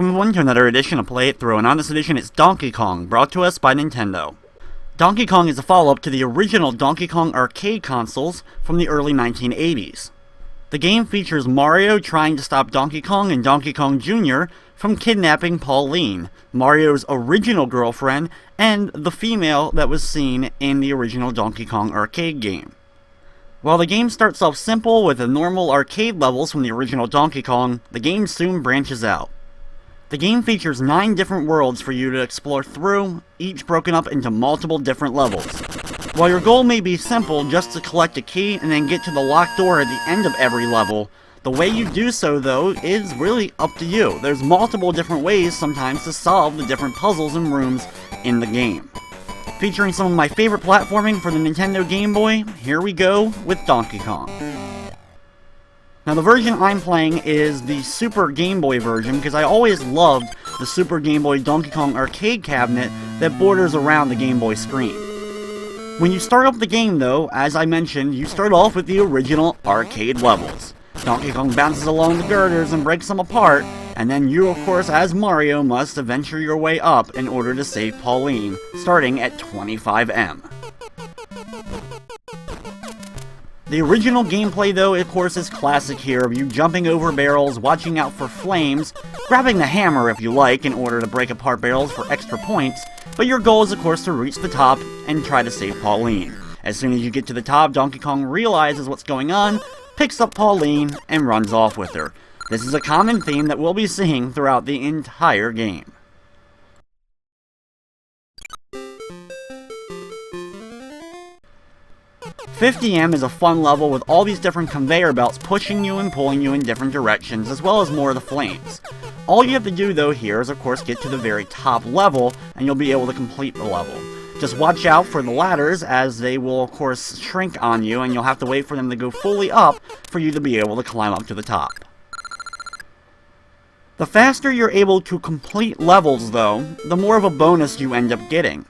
welcome everyone to another edition of Play It Through, and on this edition it's Donkey Kong, brought to us by Nintendo. Donkey Kong is a follow-up to the original Donkey Kong arcade consoles from the early 1980s. The game features Mario trying to stop Donkey Kong and Donkey Kong Jr. from kidnapping Pauline, Mario's original girlfriend, and the female that was seen in the original Donkey Kong arcade game. While the game starts off simple with the normal arcade levels from the original Donkey Kong, the game soon branches out. The game features 9 different worlds for you to explore through, each broken up into multiple different levels. While your goal may be simple, just to collect a key and then get to the locked door at the end of every level, the way you do so though is really up to you. There's multiple different ways sometimes to solve the different puzzles and rooms in the game. Featuring some of my favorite platforming for the Nintendo Game Boy, here we go with Donkey Kong. Now the version I'm playing is the Super Game Boy version because I always loved the Super Game Boy Donkey Kong arcade cabinet that borders around the Game Boy screen. When you start up the game though, as I mentioned, you start off with the original arcade levels. Donkey Kong bounces along the girders and breaks them apart, and then you, of course, as Mario, must adventure your way up in order to save Pauline, starting at 25M. The original gameplay, though, of course, is classic here of you jumping over barrels, watching out for flames, grabbing the hammer if you like in order to break apart barrels for extra points, but your goal is, of course, to reach the top and try to save Pauline. As soon as you get to the top, Donkey Kong realizes what's going on, picks up Pauline, and runs off with her. This is a common theme that we'll be seeing throughout the entire game. $50M is a fun level with all these different conveyor belts pushing you and pulling you in different directions, as well as more of the flames. All you have to do though here is of course get to the very top level, and you'll be able to complete the level. Just watch out for the ladders, as they will of course shrink on you, and you'll have to wait for them to go fully up for you to be able to climb up to the top. The faster you're able to complete levels though, the more of a bonus you end up getting.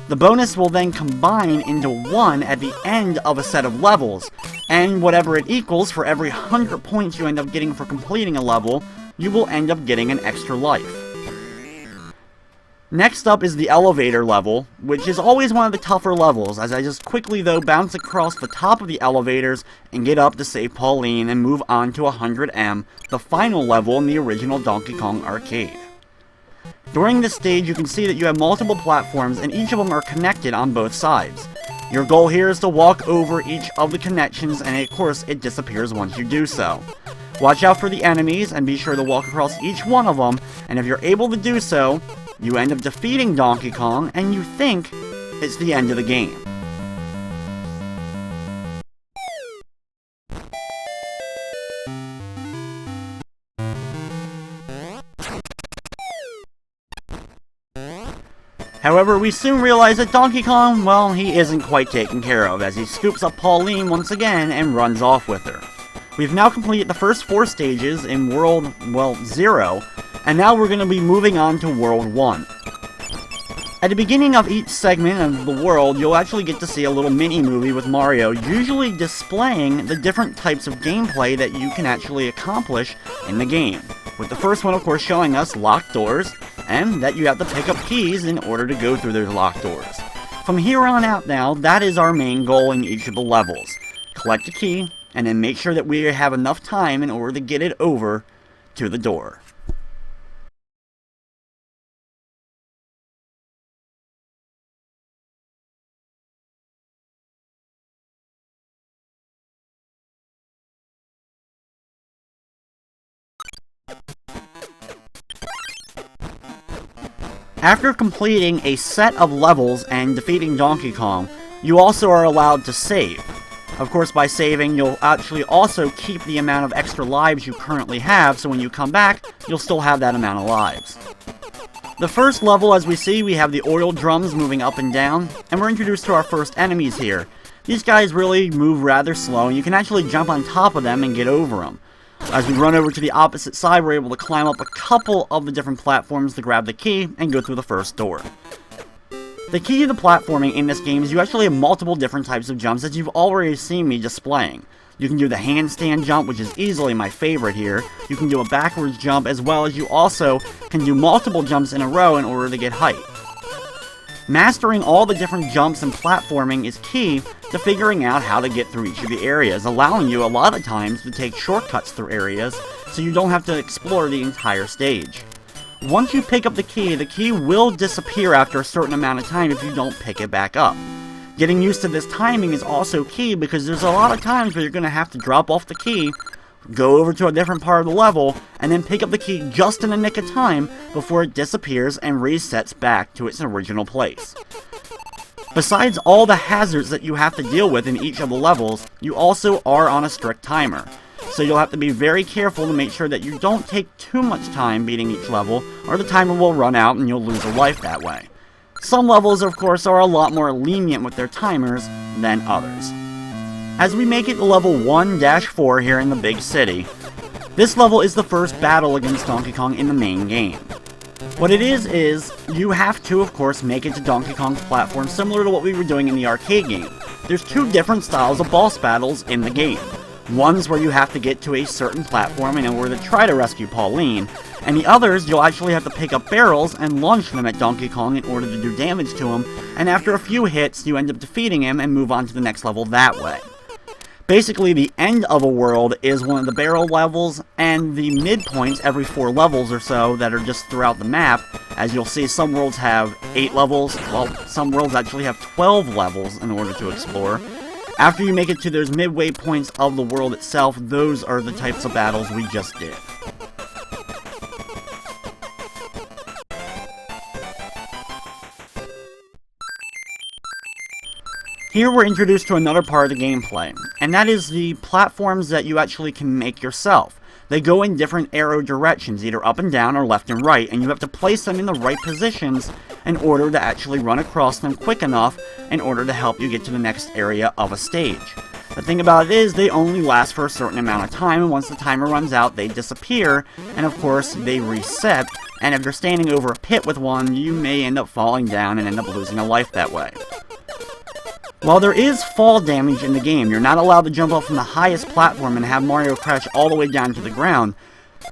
The bonus will then combine into 1 at the end of a set of levels, and whatever it equals, for every 100 points you end up getting for completing a level, you will end up getting an extra life. Next up is the elevator level, which is always one of the tougher levels, as I just quickly though bounce across the top of the elevators and get up to save Pauline and move on to 100M, the final level in the original Donkey Kong arcade. During this stage you can see that you have multiple platforms and each of them are connected on both sides. Your goal here is to walk over each of the connections, and of course it disappears once you do so. Watch out for the enemies and be sure to walk across each one of them, and if you're able to do so, you end up defeating Donkey Kong, and you think it's the end of the game. However, we soon realize that Donkey Kong, well, he isn't quite taken care of, as he scoops up Pauline once again and runs off with her. We've now completed the first 4 stages in World, well, 0, and now we're going to be moving on to World 1. At the beginning of each segment of the world, you'll actually get to see a little mini-movie with Mario, usually displaying the different types of gameplay that you can actually accomplish in the game. With the first one, of course, showing us locked doors, and that you have to pick up keys in order to go through those locked doors. From here on out now, that is our main goal in each of the levels. Collect a key, and then make sure that we have enough time in order to get it over to the door. After completing a set of levels and defeating Donkey Kong, you also are allowed to save. Of course, by saving, you'll actually also keep the amount of extra lives you currently have, so when you come back, you'll still have that amount of lives. The first level, as we see, we have the oil drums moving up and down, and we're introduced to our first enemies here. These guys really move rather slow, and you can actually jump on top of them and get over them. As we run over to the opposite side, we're able to climb up a couple of the different platforms to grab the key and go through the first door. The key to the platforming in this game is you actually have multiple different types of jumps that you've already seen me displaying. You can do the handstand jump, which is easily my favorite here. You can do a backwards jump, as well as you also can do multiple jumps in a row in order to get height. Mastering all the different jumps and platforming is key to figuring out how to get through each of the areas, allowing you a lot of times to take shortcuts through areas so you don't have to explore the entire stage. Once you pick up the key will disappear after a certain amount of time if you don't pick it back up. Getting used to this timing is also key because there's a lot of times where you're going to have to drop off the key, go over to a different part of the level, and then pick up the key just in the nick of time before it disappears and resets back to its original place. Besides all the hazards that you have to deal with in each of the levels, you also are on a strict timer. So you'll have to be very careful to make sure that you don't take too much time beating each level, or the timer will run out and you'll lose a life that way. Some levels, of course, are a lot more lenient with their timers than others. As we make it to level 1-4 here in the big city, this level is the first battle against Donkey Kong in the main game. What it is you have to, of course, make it to Donkey Kong's platform similar to what we were doing in the arcade game. There's two different styles of boss battles in the game. One's where you have to get to a certain platform in order to try to rescue Pauline, and the others you'll actually have to pick up barrels and launch them at Donkey Kong in order to do damage to him, and after a few hits you end up defeating him and move on to the next level that way. Basically, the end of a world is one of the barrel levels, and the midpoints every 4 levels or so that are just throughout the map. As you'll see, some worlds have 8 levels, well, some worlds actually have 12 levels in order to explore. After you make it to those midway points of the world itself, those are the types of battles we just did. Here we're introduced to another part of the gameplay, and that is the platforms that you actually can make yourself. They go in different arrow directions, either up and down or left and right, and you have to place them in the right positions in order to actually run across them quick enough in order to help you get to the next area of a stage. The thing about it is, they only last for a certain amount of time, and once the timer runs out, they disappear, and of course, they reset, and if you're standing over a pit with one, you may end up falling down and end up losing a life that way. While there is fall damage in the game, you're not allowed to jump up from the highest platform and have Mario crash all the way down to the ground.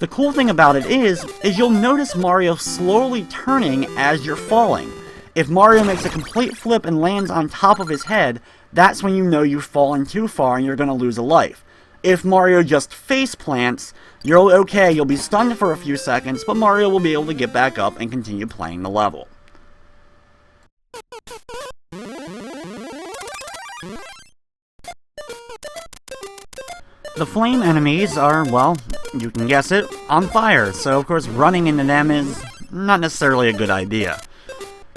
The cool thing about it is you'll notice Mario slowly turning as you're falling. If Mario makes a complete flip and lands on top of his head, that's when you know you've fallen too far and you're going to lose a life. If Mario just face plants, you're okay, you'll be stunned for a few seconds, but Mario will be able to get back up and continue playing the level. The flame enemies are, well, you can guess it, on fire, so of course running into them is not necessarily a good idea.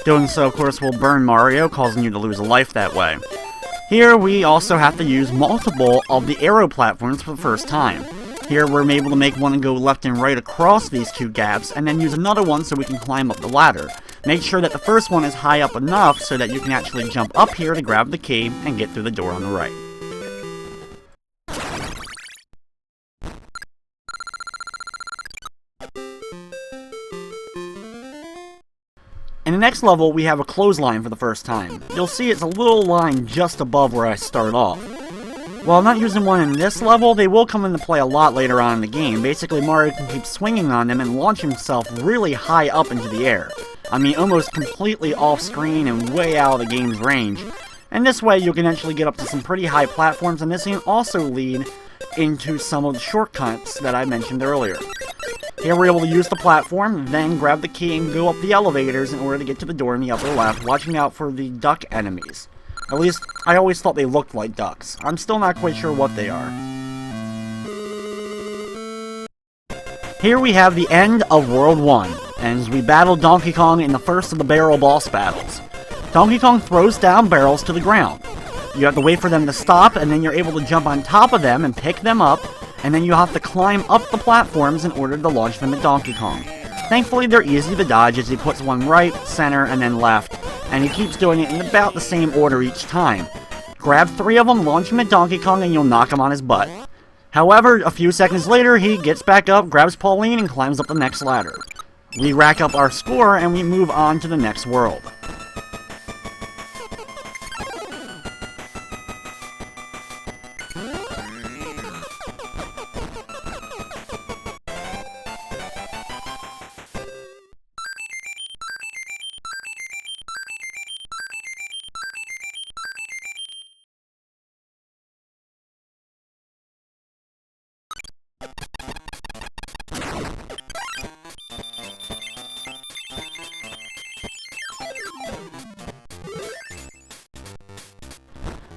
Doing so, of course, will burn Mario, causing you to lose a life that way. Here we also have to use multiple of the arrow platforms for the first time. Here we're able to make one and go left and right across these two gaps, and then use another one so we can climb up the ladder. Make sure that the first one is high up enough so that you can actually jump up here to grab the key and get through the door on the right. In the next level, we have a clothesline for the first time. You'll see it's a little line just above where I start off. While not using one in this level, they will come into play a lot later on in the game. Basically, Mario can keep swinging on them and launch himself really high up into the air. I mean, almost completely off-screen and way out of the game's range. And this way, you can actually get up to some pretty high platforms, and this can also lead into some of the shortcuts that I mentioned earlier. Here we're able to use the platform, then grab the key and go up the elevators in order to get to the door in the upper left, watching out for the duck enemies. At least, I always thought they looked like ducks. I'm still not quite sure what they are. Here we have the end of World 1, and as we battle Donkey Kong in the first of the barrel boss battles. Donkey Kong throws down barrels to the ground. You have to wait for them to stop, and then you're able to jump on top of them and pick them up, and then you have to climb up the platforms in order to launch them at Donkey Kong. Thankfully, they're easy to dodge as he puts one right, center, and then left, and he keeps doing it in about the same order each time. Grab 3 of them, launch him at Donkey Kong, and you'll knock him on his butt. However, a few seconds later, he gets back up, grabs Pauline, and climbs up the next ladder. We rack up our score, and we move on to the next world.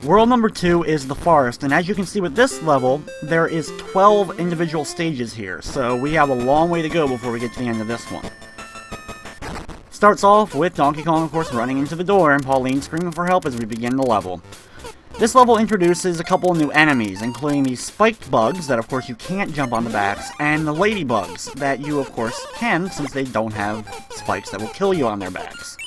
World number 2 is the forest, and as you can see with this level, there is 12 individual stages here, so we have a long way to go before we get to the end of this one. Starts off with Donkey Kong, of course, running into the door, and Pauline screaming for help as we begin the level. This level introduces a couple of new enemies, including these spiked bugs that, of course, you can't jump on the backs, and the ladybugs that you, of course, can, since they don't have spikes that will kill you on their backs.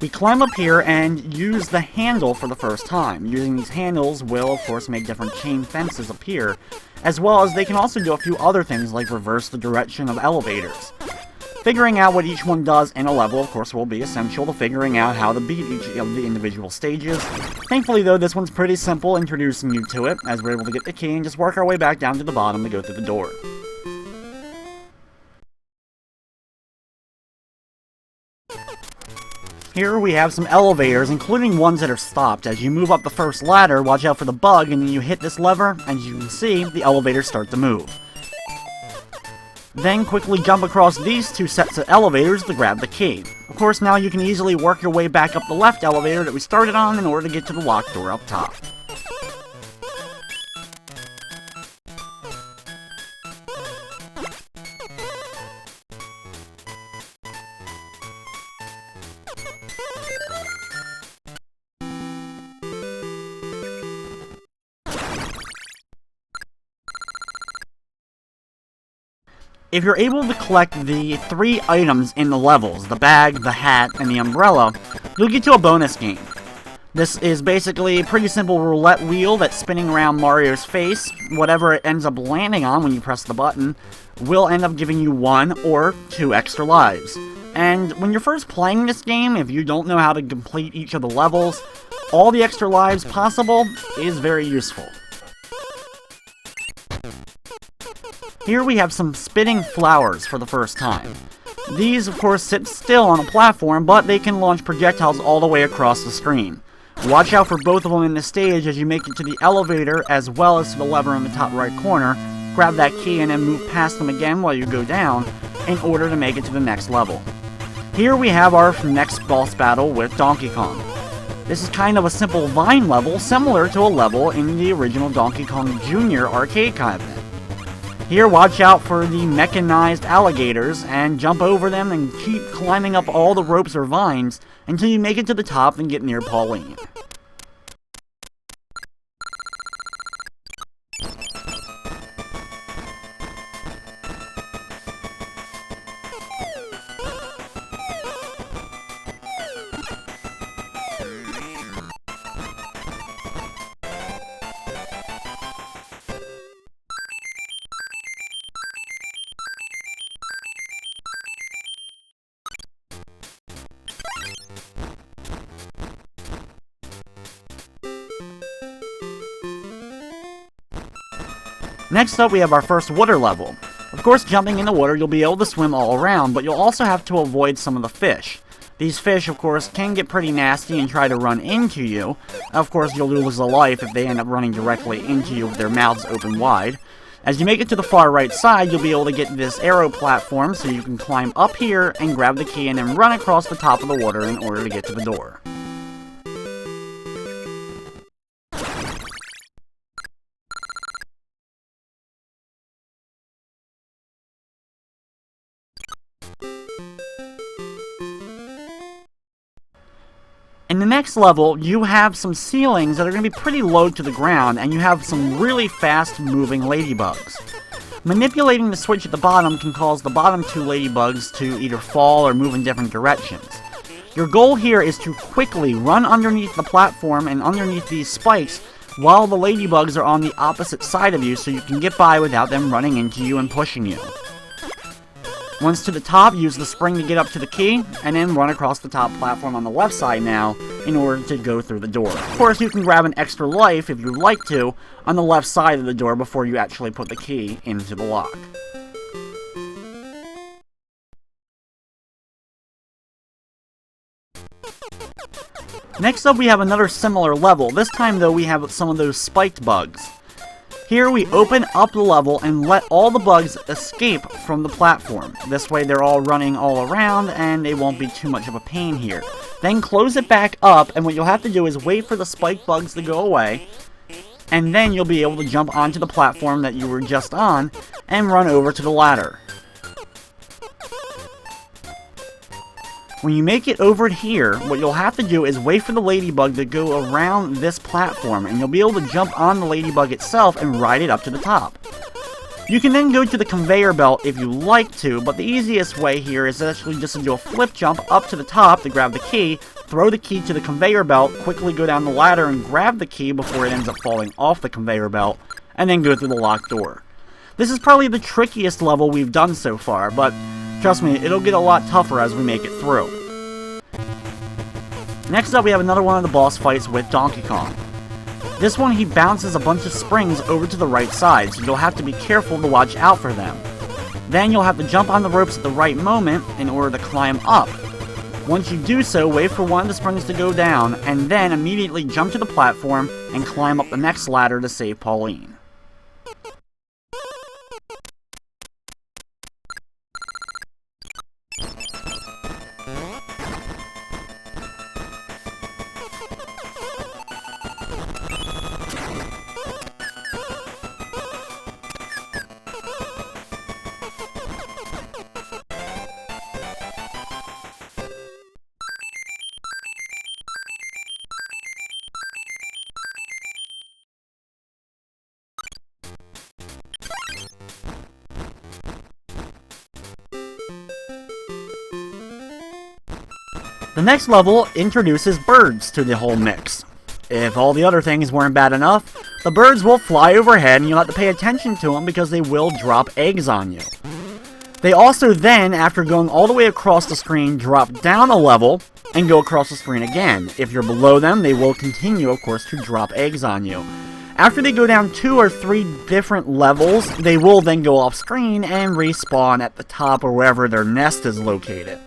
We climb up here and use the handle for the first time. Using these handles will, of course, make different chain fences appear, as well as they can also do a few other things like reverse the direction of elevators. Figuring out what each one does in a level, of course, will be essential to figuring out how to beat each of the individual stages. Thankfully, though, this one's pretty simple, introducing you to it, as we're able to get the key and just work our way back down to the bottom to go through the door. Here we have some elevators, including ones that are stopped. As you move up the first ladder, watch out for the bug, and then you hit this lever, and as you can see, the elevators start to move. Then quickly jump across these two sets of elevators to grab the key. Of course, now you can easily work your way back up the left elevator that we started on in order to get to the locked door up top. If you're able to collect the 3 items in the levels, the bag, the hat, and the umbrella, you'll get to a bonus game. This is basically a pretty simple roulette wheel that's spinning around Mario's face. Whatever it ends up landing on when you press the button will end up giving you 1 or 2 extra lives. And when you're first playing this game, if you don't know how to complete each of the levels, all the extra lives possible is very useful. Here we have some spitting flowers for the first time. These, of course, sit still on a platform, but they can launch projectiles all the way across the screen. Watch out for both of them in the stage as you make it to the elevator, as well as to the lever in the top right corner. Grab that key and then move past them again while you go down, in order to make it to the next level. Here we have our next boss battle with Donkey Kong. This is kind of a simple vine level, similar to a level in the original Donkey Kong Jr. arcade cabinet. Here, watch out for the mechanized alligators, and jump over them and keep climbing up all the ropes or vines until you make it to the top and get near Pauline. Next up, we have our first water level. Of course, jumping in the water, you'll be able to swim all around, but you'll also have to avoid some of the fish. These fish, of course, can get pretty nasty and try to run into you. Of course, you'll lose a life if they end up running directly into you with their mouths open wide. As you make it to the far right side, you'll be able to get this arrow platform, so you can climb up here and grab the key and then run across the top of the water in order to get to the door. In the next level, you have some ceilings that are going to be pretty low to the ground, and you have some really fast-moving ladybugs. Manipulating the switch at the bottom can cause the bottom 2 ladybugs to either fall or move in different directions. Your goal here is to quickly run underneath the platform and underneath these spikes while the ladybugs are on the opposite side of you, so you can get by without them running into you and pushing you. Once to the top, use the spring to get up to the key, and then run across the top platform on the left side now in order to go through the door. Of course, you can grab an extra life, if you'd like to, on the left side of the door before you actually put the key into the lock. Next up, we have another similar level. This time, though, we have some of those spiked bugs. Here we open up the level and let all the bugs escape from the platform. This way they're all running all around and it won't be too much of a pain here. Then close it back up, and what you'll have to do is wait for the spike bugs to go away, and then you'll be able to jump onto the platform that you were just on and run over to the ladder. When you make it over here, what you'll have to do is wait for the ladybug to go around this platform, and you'll be able to jump on the ladybug itself and ride it up to the top. You can then go to the conveyor belt if you like to, but the easiest way here is actually just to do a flip jump up to the top to grab the key, throw the key to the conveyor belt, quickly go down the ladder and grab the key before it ends up falling off the conveyor belt, and then go through the locked door. This is probably the trickiest level we've done so far, but trust me, it'll get a lot tougher as we make it through. Next up, we have another one of the boss fights with Donkey Kong. This one, he bounces a bunch of springs over to the right side, so you'll have to be careful to watch out for them. Then you'll have to jump on the ropes at the right moment in order to climb up. Once you do so, wait for one of the springs to go down, and then immediately jump to the platform and climb up the next ladder to save Pauline. The next level introduces birds to the whole mix. If all the other things weren't bad enough, the birds will fly overhead and you'll have to pay attention to them because they will drop eggs on you. They also then, after going all the way across the screen, drop down a level and go across the screen again. If you're below them, they will continue, of course, to drop eggs on you. After they go down 2 or 3 different levels, they will then go off screen and respawn at the top or wherever their nest is located.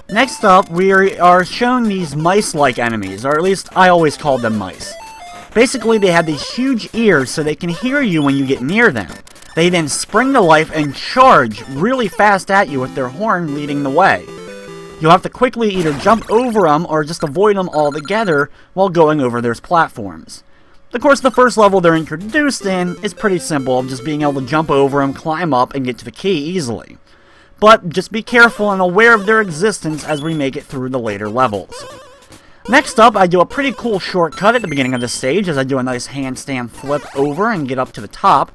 Next up, we are shown these mice-like enemies, or at least I always called them mice. Basically, they have these huge ears so they can hear you when you get near them. They then spring to life and charge really fast at you with their horn leading the way. You'll have to quickly either jump over them or just avoid them altogether while going over those platforms. Of course, the first level they're introduced in is pretty simple, just being able to jump over them, climb up, and get to the key easily. But just be careful and aware of their existence as we make it through the later levels. Next up, I do a pretty cool shortcut at the beginning of the stage as I do a nice handstand flip over and get up to the top.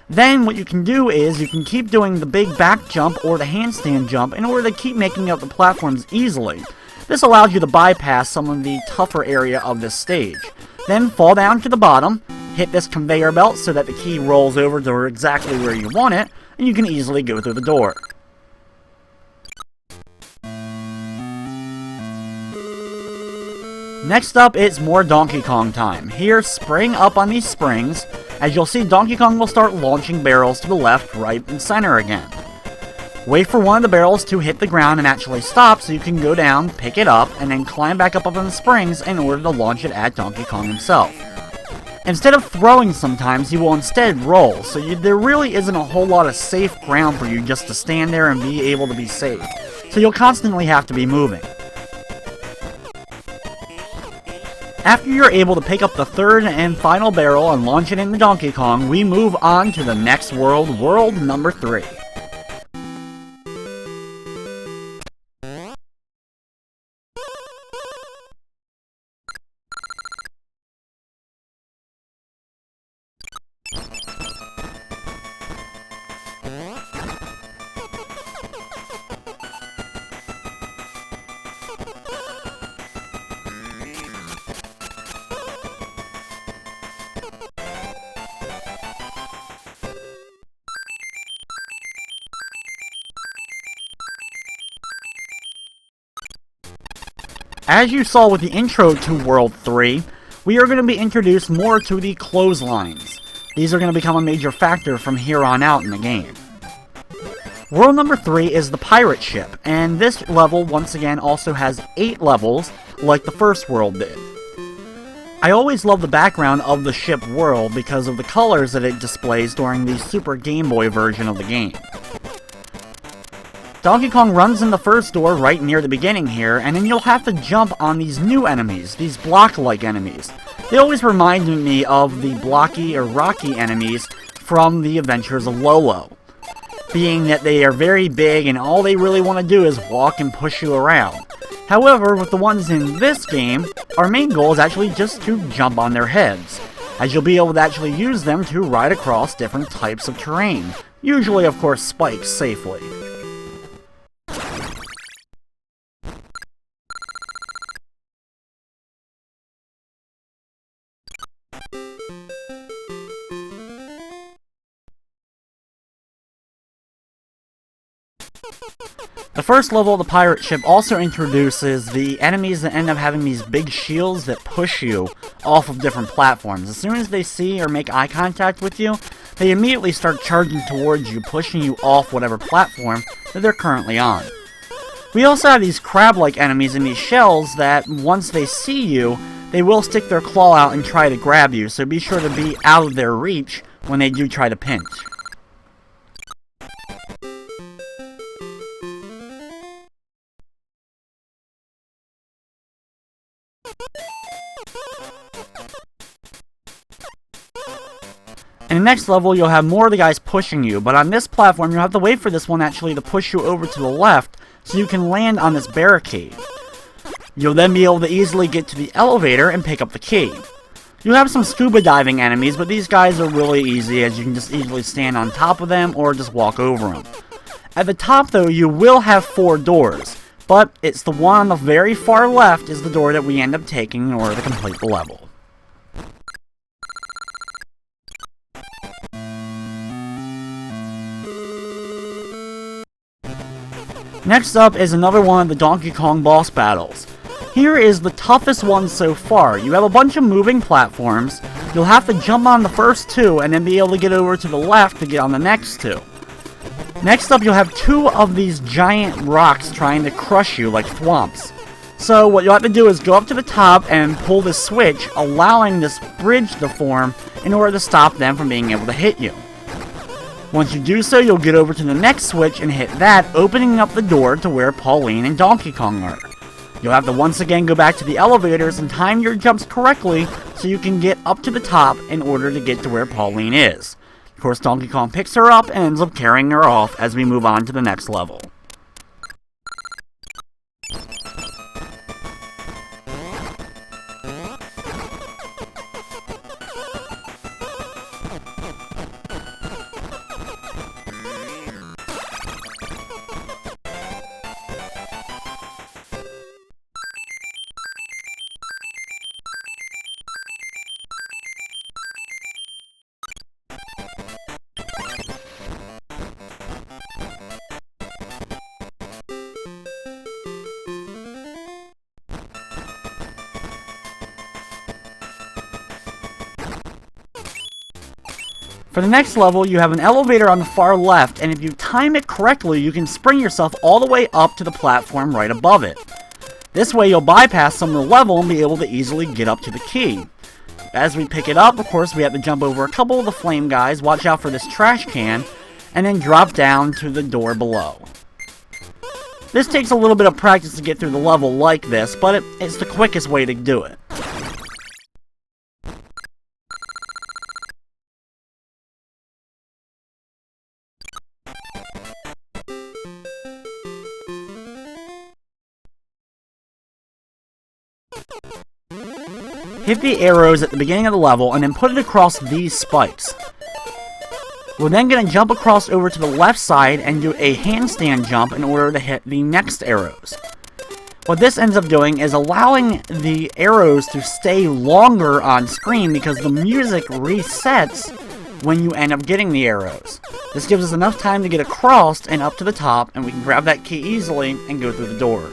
Then what you can do is you can keep doing the big back jump or the handstand jump in order to keep making up the platforms easily. This allows you to bypass some of the tougher area of this stage. Then fall down to the bottom, hit this conveyor belt so that the key rolls over to exactly where you want it, and you can easily go through the door. Next up, it's more Donkey Kong time. Here, spring up on these springs. As you'll see, Donkey Kong will start launching barrels to the left, right, and center again. Wait for one of the barrels to hit the ground and actually stop so you can go down, pick it up, and then climb back up on the springs in order to launch it at Donkey Kong himself. Instead of throwing sometimes, he will instead roll, so there really isn't a whole lot of safe ground for you just to stand there and be able to be safe. So you'll constantly have to be moving. After you're able to pick up the third and final barrel and launch it into Donkey Kong, we move on to the next world, world number 3. As you saw with the intro to World 3, we are going to be introduced more to the clotheslines. These are going to become a major factor from here on out in the game. World number 3 is the pirate ship, and this level once again also has 8 levels like the first world did. I always love the background of the ship world because of the colors that it displays during the Super Game Boy version of the game. Donkey Kong runs in the first door right near the beginning here, and then you'll have to jump on these new enemies, these block-like enemies. They always remind me of the blocky or rocky enemies from the Adventures of Lolo, being that they are very big and all they really want to do is walk and push you around. However, with the ones in this game, our main goal is actually just to jump on their heads, as you'll be able to actually use them to ride across different types of terrain, usually of course spikes safely. The first level of the pirate ship also introduces the enemies that end up having these big shields that push you off of different platforms. As soon as they see or make eye contact with you, they immediately start charging towards you, pushing you off whatever platform that they're currently on. We also have these crab-like enemies in these shells that, once they see you, they will stick their claw out and try to grab you, so be sure to be out of their reach when they do try to pinch. In the next level, you'll have more of the guys pushing you, but on this platform, you'll have to wait for this one actually to push you over to the left so you can land on this barricade. You'll then be able to easily get to the elevator and pick up the key. You'll have some scuba diving enemies, but these guys are really easy as you can just easily stand on top of them or just walk over them. At the top though, you will have 4 doors, but it's the one on the very far left is the door that we end up taking in order to complete the level. Next up is another one of the Donkey Kong boss battles. Here is the toughest one so far. You have a bunch of moving platforms, you'll have to jump on the first 2 and then be able to get over to the left to get on the next 2. Next up you'll have 2 of these giant rocks trying to crush you like thwomps. So what you'll have to do is go up to the top and pull the switch, allowing this bridge to form in order to stop them from being able to hit you. Once you do so, you'll get over to the next switch and hit that, opening up the door to where Pauline and Donkey Kong are. You'll have to once again go back to the elevators and time your jumps correctly so you can get up to the top in order to get to where Pauline is. Of course, Donkey Kong picks her up and ends up carrying her off as we move on to the next level. For the next level, you have an elevator on the far left, and if you time it correctly, you can spring yourself all the way up to the platform right above it. This way, you'll bypass some of the level and be able to easily get up to the key. As we pick it up, of course, we have to jump over a couple of the flame guys, watch out for this trash can, and then drop down to the door below. This takes a little bit of practice to get through the level like this, but it's the quickest way to do it. Hit the arrows at the beginning of the level and then put it across these spikes. We're then going to jump across over to the left side and do a handstand jump in order to hit the next arrows. What this ends up doing is allowing the arrows to stay longer on screen because the music resets when you end up getting the arrows. This gives us enough time to get across and up to the top, and we can grab that key easily and go through the door.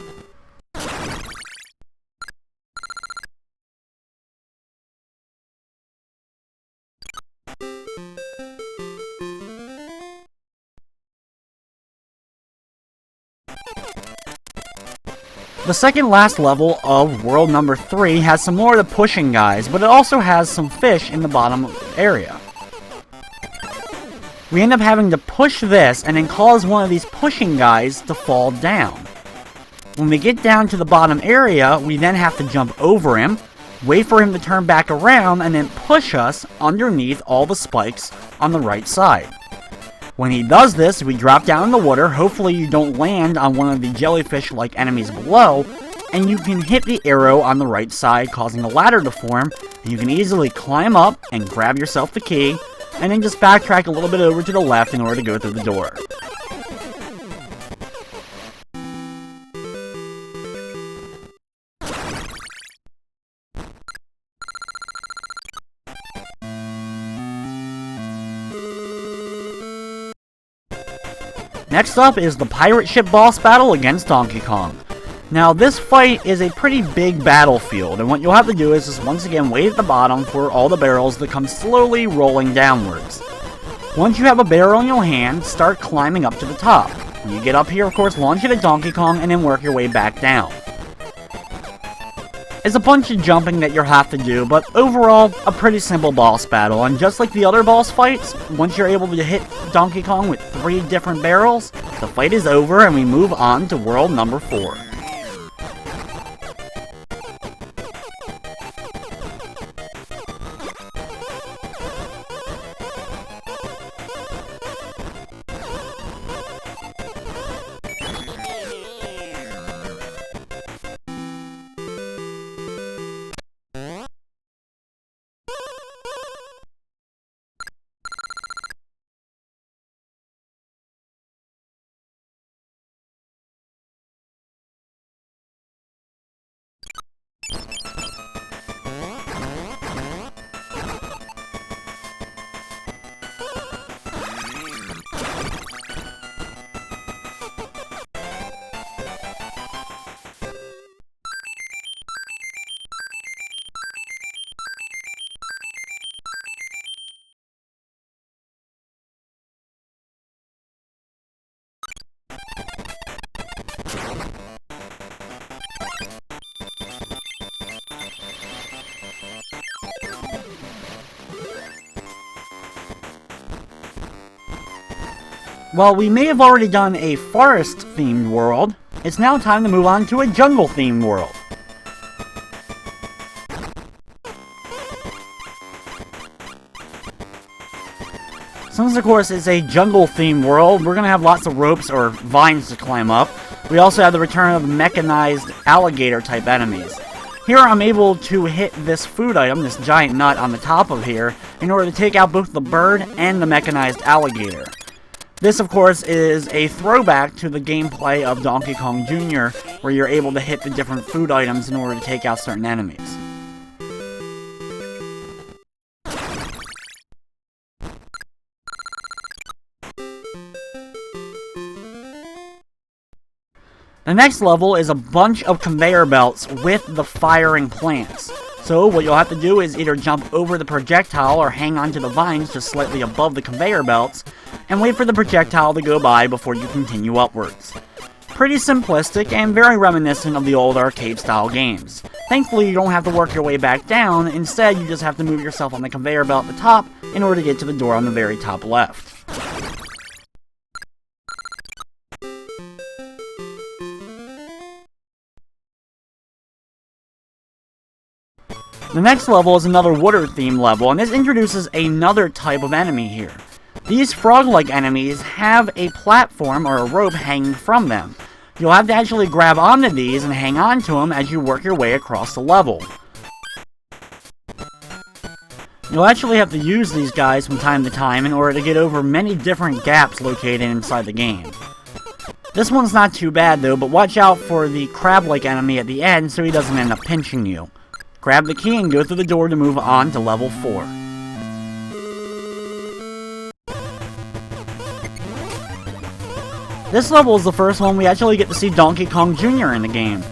The second last level of world number 3 has some more of the pushing guys, but it also has some fish in the bottom area. We end up having to push this and then cause one of these pushing guys to fall down. When we get down to the bottom area, we then have to jump over him, wait for him to turn back around, and then push us underneath all the spikes on the right side. When he does this, we drop down in the water. Hopefully you don't land on one of the jellyfish-like enemies below, and you can hit the arrow on the right side, causing a ladder to form, and you can easily climb up and grab yourself the key, and then just backtrack a little bit over to the left in order to go through the door. Next up is the pirate ship boss battle against Donkey Kong. Now this fight is a pretty big battlefield, and what you'll have to do is just once again wait at the bottom for all the barrels to come slowly rolling downwards. Once you have a barrel in your hand, start climbing up to the top. When you get up here, of course, launch it at Donkey Kong and then work your way back down. It's a bunch of jumping that you'll have to do, but overall, a pretty simple boss battle, and just like the other boss fights, once you're able to hit Donkey Kong with 3 different barrels, the fight is over and we move on to world number 4. While we may have already done a forest-themed world, it's now time to move on to a jungle-themed world. Since, of course, it's a jungle-themed world, we're going to have lots of ropes or vines to climb up. We also have the return of mechanized alligator-type enemies. Here I'm able to hit this food item, this giant nut on the top of here, in order to take out both the bird and the mechanized alligator. This, of course, is a throwback to the gameplay of Donkey Kong Jr., where you're able to hit the different food items in order to take out certain enemies. The next level is a bunch of conveyor belts with the firing plants. So what you'll have to do is either jump over the projectile or hang onto the vines just slightly above the conveyor belts, and wait for the projectile to go by before you continue upwards. Pretty simplistic and very reminiscent of the old arcade-style games. Thankfully, you don't have to work your way back down. Instead, you just have to move yourself on the conveyor belt at the top in order to get to the door on the very top left. The next level is another water-themed level, and this introduces another type of enemy here. These frog-like enemies have a platform or a rope hanging from them. You'll have to actually grab onto these and hang on to them as you work your way across the level. You'll actually have to use these guys from time to time in order to get over many different gaps located inside the game. This one's not too bad though, but watch out for the crab-like enemy at the end so he doesn't end up pinching you. Grab the key and go through the door to move on to level 4. This level is the first one we actually get to see Donkey Kong Jr. in the game.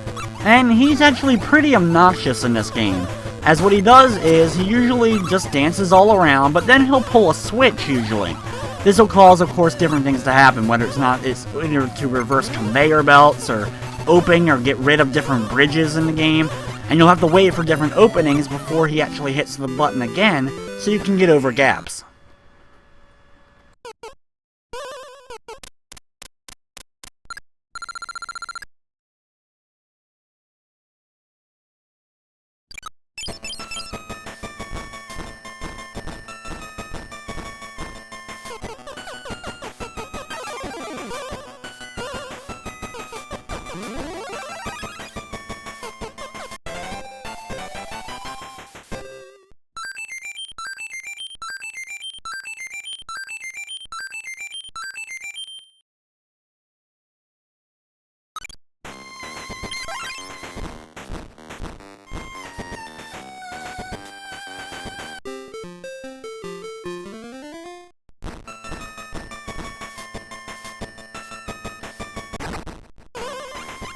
And he's actually pretty obnoxious in this game, as what he does is he usually just dances all around, but then he'll pull a switch usually. This will cause, of course, different things to happen, whether it's either to reverse conveyor belts or open or get rid of different bridges in the game, and you'll have to wait for different openings before he actually hits the button again, so you can get over gaps.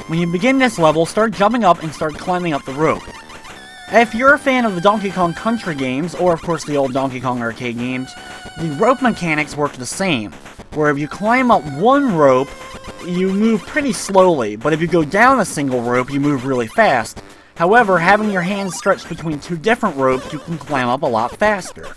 When you begin this level, start jumping up and start climbing up the rope. If you're a fan of the Donkey Kong Country games, or of course the old Donkey Kong arcade games, the rope mechanics work the same, where if you climb up one rope, you move pretty slowly, but if you go down a single rope, you move really fast. However, having your hands stretched between two different ropes, you can climb up a lot faster.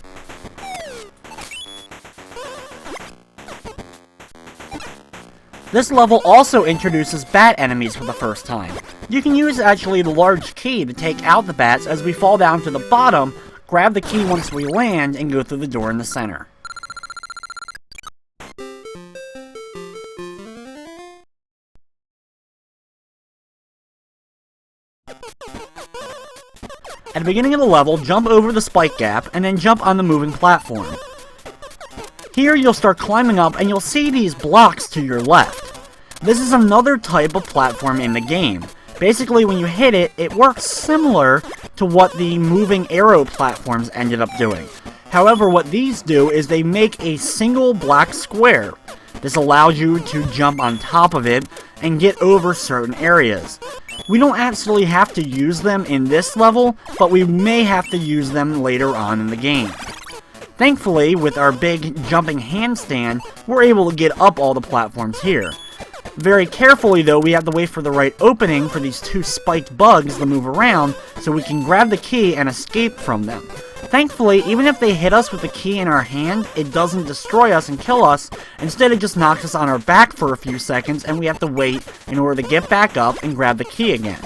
This level also introduces bat enemies for the first time. You can use actually the large key to take out the bats as we fall down to the bottom, grab the key once we land, and go through the door in the center. At the beginning of the level, jump over the spike gap, and then jump on the moving platform. Here you'll start climbing up and you'll see these blocks to your left. This is another type of platform in the game. Basically when you hit it, it works similar to what the moving arrow platforms ended up doing. However, what these do is they make a single black square. This allows you to jump on top of it and get over certain areas. We don't actually have to use them in this level, but we may have to use them later on in the game. Thankfully, with our big jumping handstand, we're able to get up all the platforms here. Very carefully though, we have to wait for the right opening for these two spiked bugs to move around so we can grab the key and escape from them. Thankfully, even if they hit us with the key in our hand, it doesn't destroy us and kill us. Instead, it just knocks us on our back for a few seconds and we have to wait in order to get back up and grab the key again.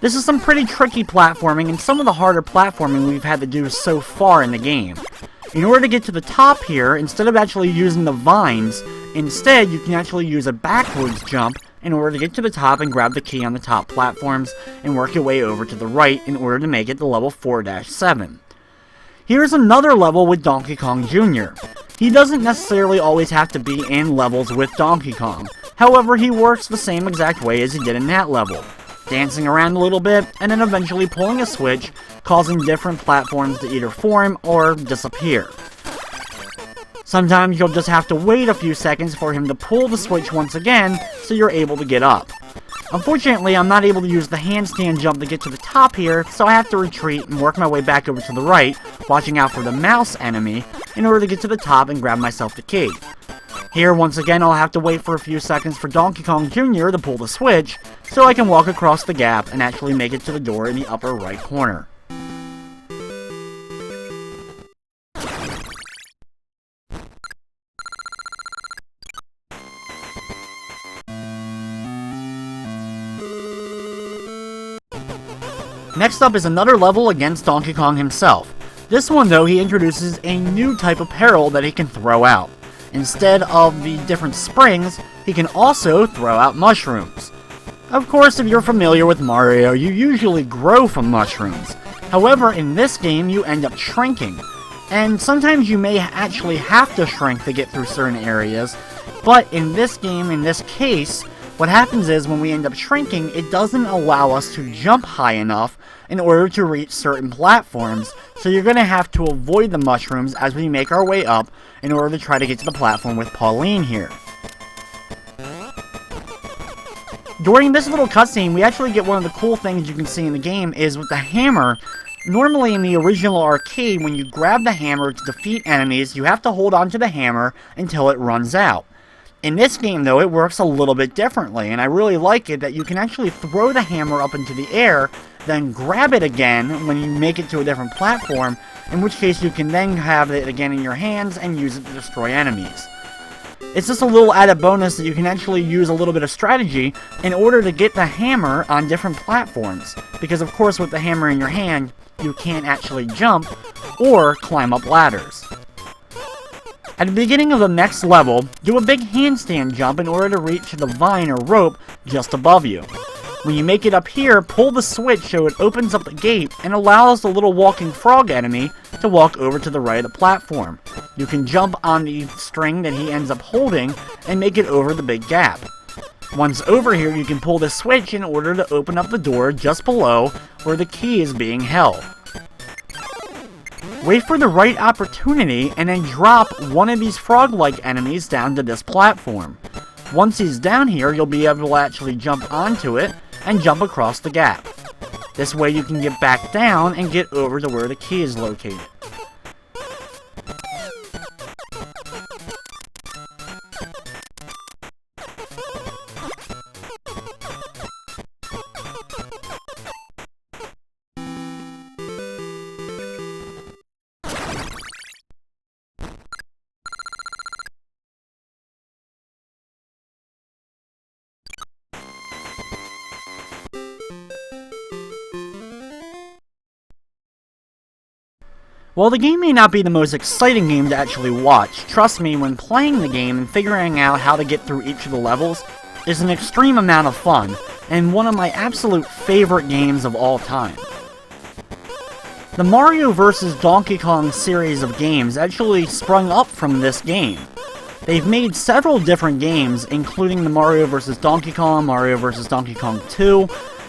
This is some pretty tricky platforming and some of the harder platforming we've had to do so far in the game. In order to get to the top here, instead of actually using the vines, instead you can actually use a backwards jump in order to get to the top and grab the key on the top platforms and work your way over to the right in order to make it to level 4-7. Here's another level with Donkey Kong Jr. He doesn't necessarily always have to be in levels with Donkey Kong. However, he works the same exact way as he did in that level. Dancing around a little bit, and then eventually pulling a switch, causing different platforms to either form or disappear. Sometimes you'll just have to wait a few seconds for him to pull the switch once again, so you're able to get up. Unfortunately, I'm not able to use the handstand jump to get to the top here, so I have to retreat and work my way back over to the right, watching out for the mouse enemy, in order to get to the top and grab myself the key. Here, once again, I'll have to wait for a few seconds for Donkey Kong Jr. to pull the switch, so I can walk across the gap and actually make it to the door in the upper right corner. Next up is another level against Donkey Kong himself. This one, though, he introduces a new type of peril that he can throw out. Instead of the different springs, he can also throw out mushrooms. Of course, if you're familiar with Mario, you usually grow from mushrooms. However, in this game, you end up shrinking. And sometimes you may actually have to shrink to get through certain areas, but in this game, in this case, what happens is when we end up shrinking, it doesn't allow us to jump high enough in order to reach certain platforms, so you're going to have to avoid the mushrooms as we make our way up in order to try to get to the platform with Pauline here. During this little cutscene, we actually get one of the cool things you can see in the game is with the hammer. Normally in the original arcade, when you grab the hammer to defeat enemies, you have to hold on to the hammer until it runs out. In this game, though, it works a little bit differently, and I really like it that you can actually throw the hammer up into the air, then grab it again when you make it to a different platform, in which case you can then have it again in your hands and use it to destroy enemies. It's just a little added bonus that you can actually use a little bit of strategy in order to get the hammer on different platforms, because of course with the hammer in your hand, you can't actually jump or climb up ladders. At the beginning of the next level, do a big handstand jump in order to reach the vine or rope just above you. When you make it up here, pull the switch so it opens up the gate and allows the little walking frog enemy to walk over to the right of the platform. You can jump on the string that he ends up holding and make it over the big gap. Once over here, you can pull the switch in order to open up the door just below where the key is being held. Wait for the right opportunity and then drop one of these frog-like enemies down to this platform. Once he's down here, you'll be able to actually jump onto it and jump across the gap. This way you can get back down and get over to where the key is located. While the game may not be the most exciting game to actually watch, trust me, when playing the game and figuring out how to get through each of the levels is an extreme amount of fun, and one of my absolute favorite games of all time. The Mario vs. Donkey Kong series of games actually sprung up from this game. They've made several different games, including the Mario vs. Donkey Kong, Mario vs. Donkey Kong 2,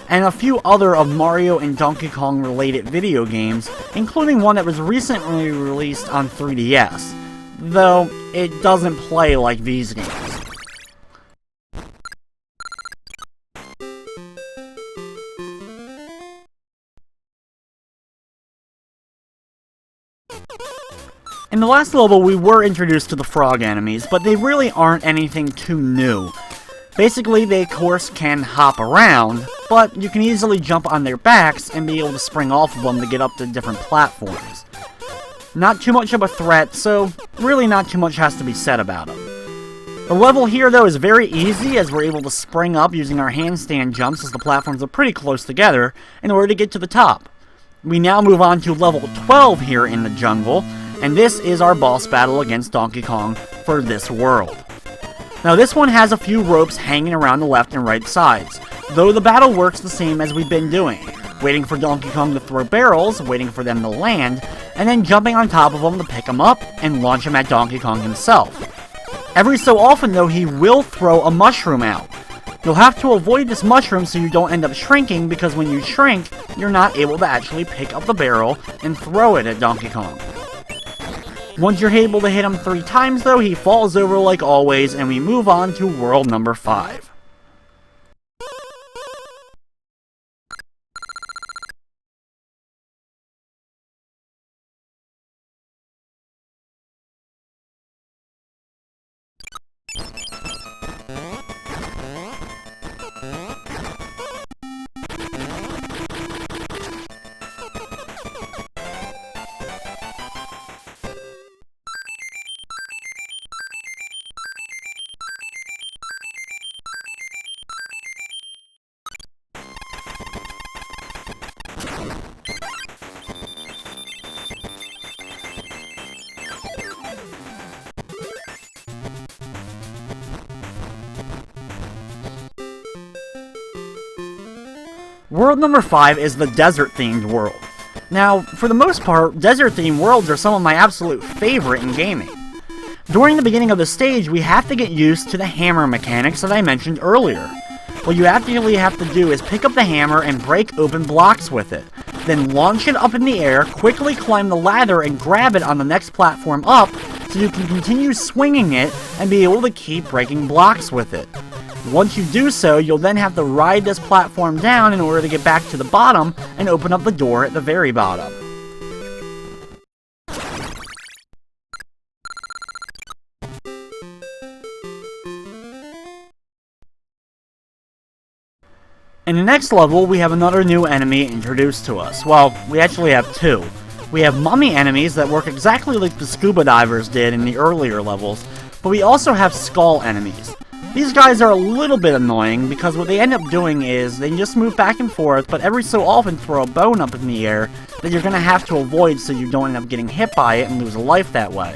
and a few other of Mario and Donkey Kong related video games, including one that was recently released on 3DS, though it doesn't play like these games. In the last level, we were introduced to the frog enemies, but they really aren't anything too new. Basically, they of course can hop around, but you can easily jump on their backs and be able to spring off of them to get up to different platforms. Not too much of a threat, so really not too much has to be said about them. The level here, though, is very easy as we're able to spring up using our handstand jumps as the platforms are pretty close together in order to get to the top. We now move on to level 12 here in the jungle, and this is our boss battle against Donkey Kong for this world. Now this one has a few ropes hanging around the left and right sides, though the battle works the same as we've been doing, waiting for Donkey Kong to throw barrels, waiting for them to land, and then jumping on top of them to pick them up and launch them at Donkey Kong himself. Every so often though, he will throw a mushroom out. You'll have to avoid this mushroom so you don't end up shrinking, because when you shrink, you're not able to actually pick up the barrel and throw it at Donkey Kong. Once you're able to hit him 3 times though, he falls over like always, and we move on to world number 5. World number 5 is the desert-themed world. Now, for the most part, desert-themed worlds are some of my absolute favorite in gaming. During the beginning of the stage, we have to get used to the hammer mechanics that I mentioned earlier. What you actually have to do is pick up the hammer and break open blocks with it, then launch it up in the air, quickly climb the ladder and grab it on the next platform up, so you can continue swinging it and be able to keep breaking blocks with it. Once you do so, you'll then have to ride this platform down in order to get back to the bottom and open up the door at the very bottom. In the next level, we have another new enemy introduced to us. Well, we actually have two. We have mummy enemies that work exactly like the scuba divers did in the earlier levels, but we also have skull enemies. These guys are a little bit annoying because what they end up doing is they just move back and forth, but every so often throw a bone up in the air that you're going to have to avoid so you don't end up getting hit by it and lose a life that way.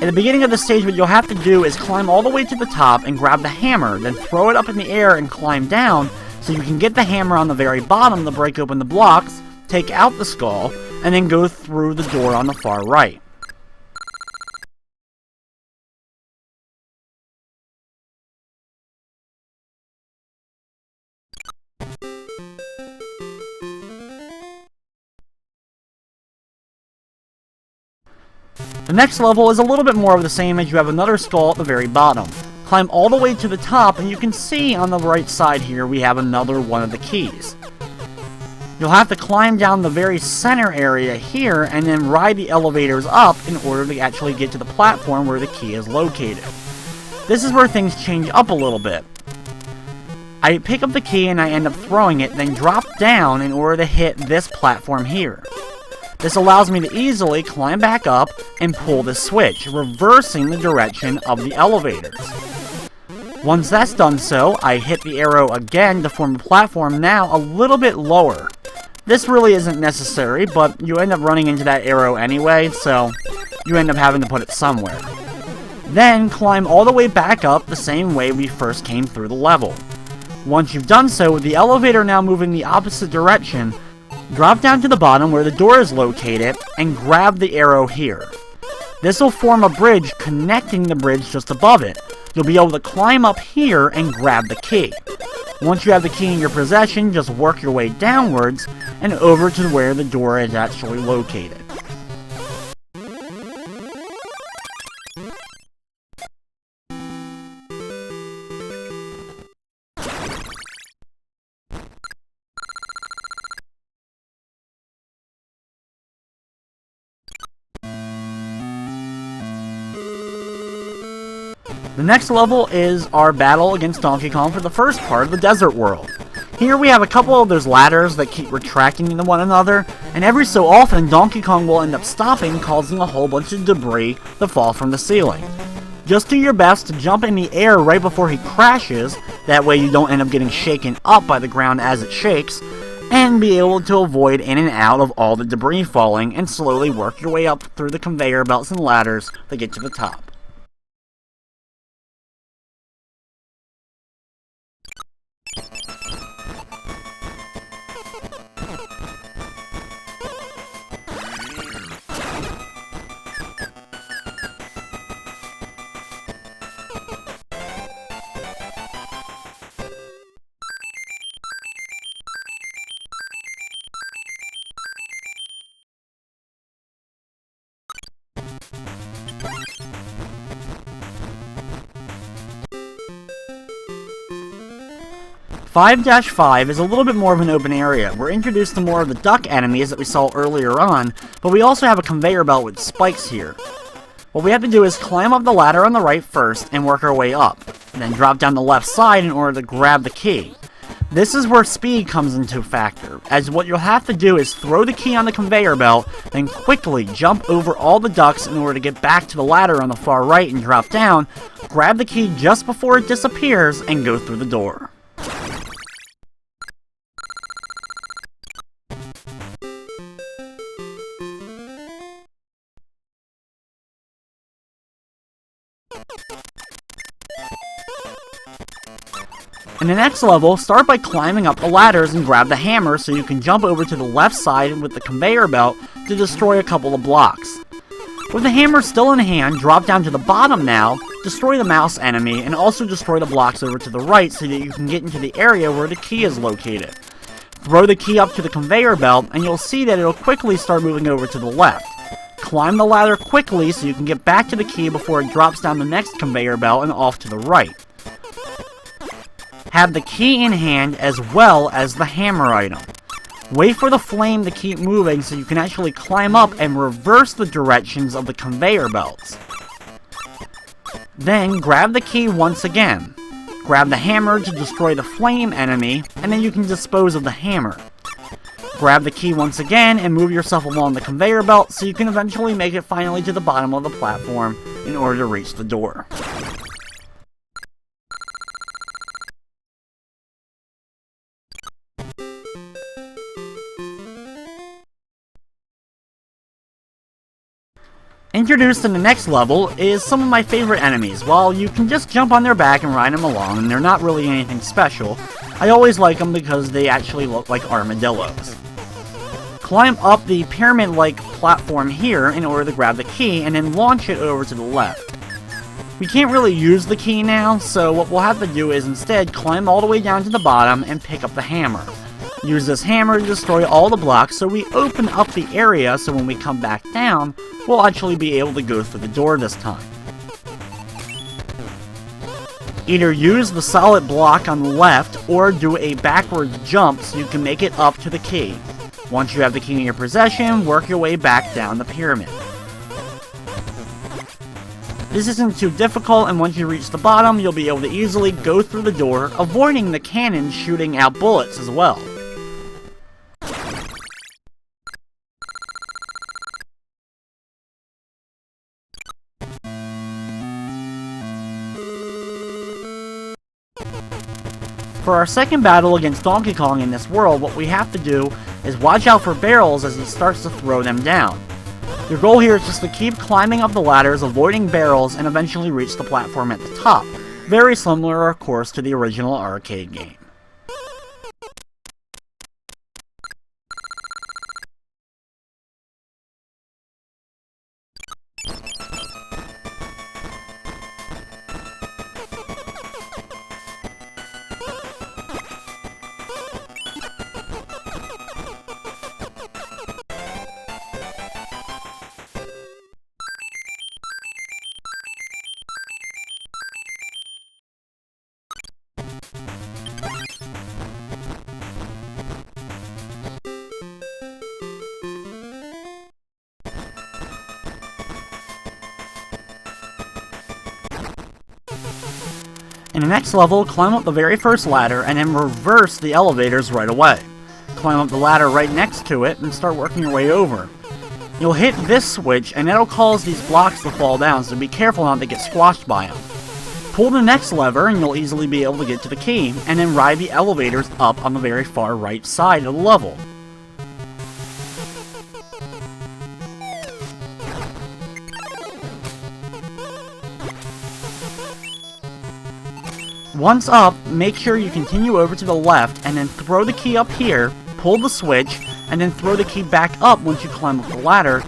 At the beginning of the stage, what you'll have to do is climb all the way to the top and grab the hammer, then throw it up in the air and climb down so you can get the hammer on the very bottom to break open the blocks, take out the skull, and then go through the door on the far right. The next level is a little bit more of the same, as you have another skull at the very bottom. Climb all the way to the top and you can see on the right side here we have another one of the keys. You'll have to climb down the very center area here and then ride the elevators up in order to actually get to the platform where the key is located. This is where things change up a little bit. I pick up the key and I end up throwing it, then drop down in order to hit this platform here. This allows me to easily climb back up and pull the switch, reversing the direction of the elevators. Once that's done so, I hit the arrow again to form a platform now a little bit lower. This really isn't necessary, but you end up running into that arrow anyway, so you end up having to put it somewhere. Then climb all the way back up the same way we first came through the level. Once you've done so, with the elevator now moving the opposite direction, drop down to the bottom where the door is located and grab the arrow here. This will form a bridge connecting the bridge just above it. You'll be able to climb up here and grab the key. Once you have the key in your possession, just work your way downwards and over to where the door is actually located. The next level is our battle against Donkey Kong for the first part of the desert world. Here we have a couple of those ladders that keep retracting into one another, and every so often Donkey Kong will end up stopping, causing a whole bunch of debris to fall from the ceiling. Just do your best to jump in the air right before he crashes, that way you don't end up getting shaken up by the ground as it shakes, and be able to avoid in and out of all the debris falling, and slowly work your way up through the conveyor belts and ladders to get to the top. Five 5 is a little bit more of an open area. We're introduced to more of the duck enemies that we saw earlier on, but we also have a conveyor belt with spikes here. What we have to do is climb up the ladder on the right first and work our way up, and then drop down the left side in order to grab the key. This is where speed comes into factor, as what you'll have to do is throw the key on the conveyor belt, then quickly jump over all the ducks in order to get back to the ladder on the far right and drop down, grab the key just before it disappears, and go through the door. In the next level, start by climbing up the ladders and grab the hammer so you can jump over to the left side with the conveyor belt to destroy a couple of blocks. With the hammer still in hand, drop down to the bottom now, destroy the mouse enemy, and also destroy the blocks over to the right so that you can get into the area where the key is located. Throw the key up to the conveyor belt and you'll see that it'll quickly start moving over to the left. Climb the ladder quickly so you can get back to the key before it drops down the next conveyor belt and off to the right. Have the key in hand as well as the hammer item. Wait for the flame to keep moving so you can actually climb up and reverse the directions of the conveyor belts. Then grab the key once again. Grab the hammer to destroy the flame enemy, and then you can dispose of the hammer. Grab the key once again and move yourself along the conveyor belt so you can eventually make it finally to the bottom of the platform in order to reach the door. Introduced in the next level is some of my favorite enemies. While you can just jump on their back and ride them along and they're not really anything special, I always like them because they actually look like armadillos. Climb up the pyramid-like platform here in order to grab the key and then launch it over to the left. We can't really use the key now, so what we'll have to do is instead climb all the way down to the bottom and pick up the hammer. Use this hammer to destroy all the blocks so we open up the area so when we come back down, we'll actually be able to go through the door this time. Either use the solid block on the left or do a backwards jump so you can make it up to the key. Once you have the key in your possession, work your way back down the pyramid. This isn't too difficult, and once you reach the bottom, you'll be able to easily go through the door, avoiding the cannons shooting out bullets as well. For our second battle against Donkey Kong in this world, what we have to do is watch out for barrels as he starts to throw them down. Your goal here is just to keep climbing up the ladders, avoiding barrels, and eventually reach the platform at the top. Very similar, of course, to the original arcade game. In the next level, climb up the very first ladder and then reverse the elevators right away. Climb up the ladder right next to it and start working your way over. You'll hit this switch and that'll cause these blocks to fall down, so be careful not to get squashed by them. Pull the next lever and you'll easily be able to get to the key, and then ride the elevators up on the very far right side of the level. Once up, make sure you continue over to the left and then throw the key up here, pull the switch, and then throw the key back up once you climb up the ladder.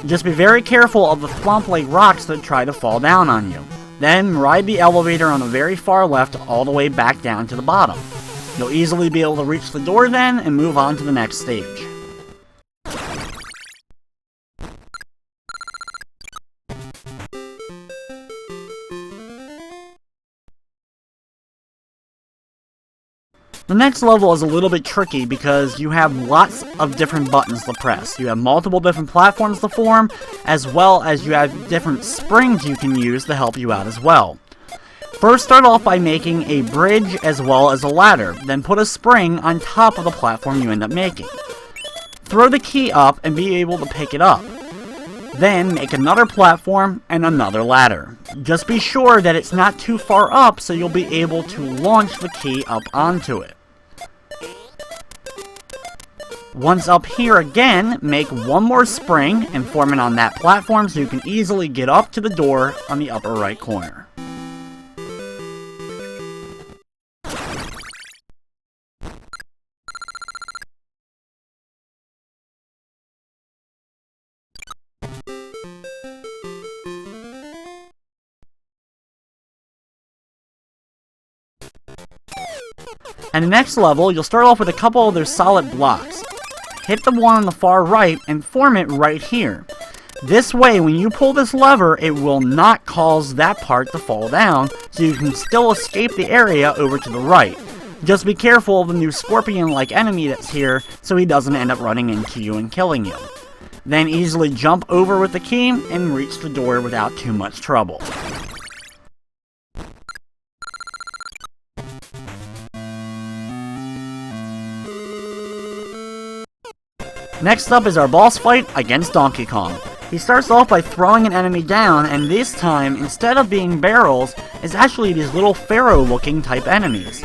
Just be very careful of the thwomp-like rocks that try to fall down on you. Then ride the elevator on the very far left all the way back down to the bottom. You'll easily be able to reach the door then and move on to the next stage. The next level is a little bit tricky because you have lots of different buttons to press. You have multiple different platforms to form, as well as you have different springs you can use to help you out as well. First, start off by making a bridge as well as a ladder, then put a spring on top of the platform you end up making. Throw the key up and be able to pick it up. Then make another platform and another ladder. Just be sure that it's not too far up so you'll be able to launch the key up onto it. Once up here again, make one more spring and form it on that platform so you can easily get up to the door on the upper right corner. And the next level, you'll start off with a couple of those solid blocks. Hit the one on the far right and form it right here. This way, when you pull this lever, it will not cause that part to fall down, so you can still escape the area over to the right. Just be careful of the new scorpion-like enemy that's here, so he doesn't end up running into you and killing you. Then easily jump over with the key and reach the door without too much trouble. Next up is our boss fight against Donkey Kong. He starts off by throwing an enemy down, and this time, instead of being barrels, it's actually these little pharaoh-looking type enemies.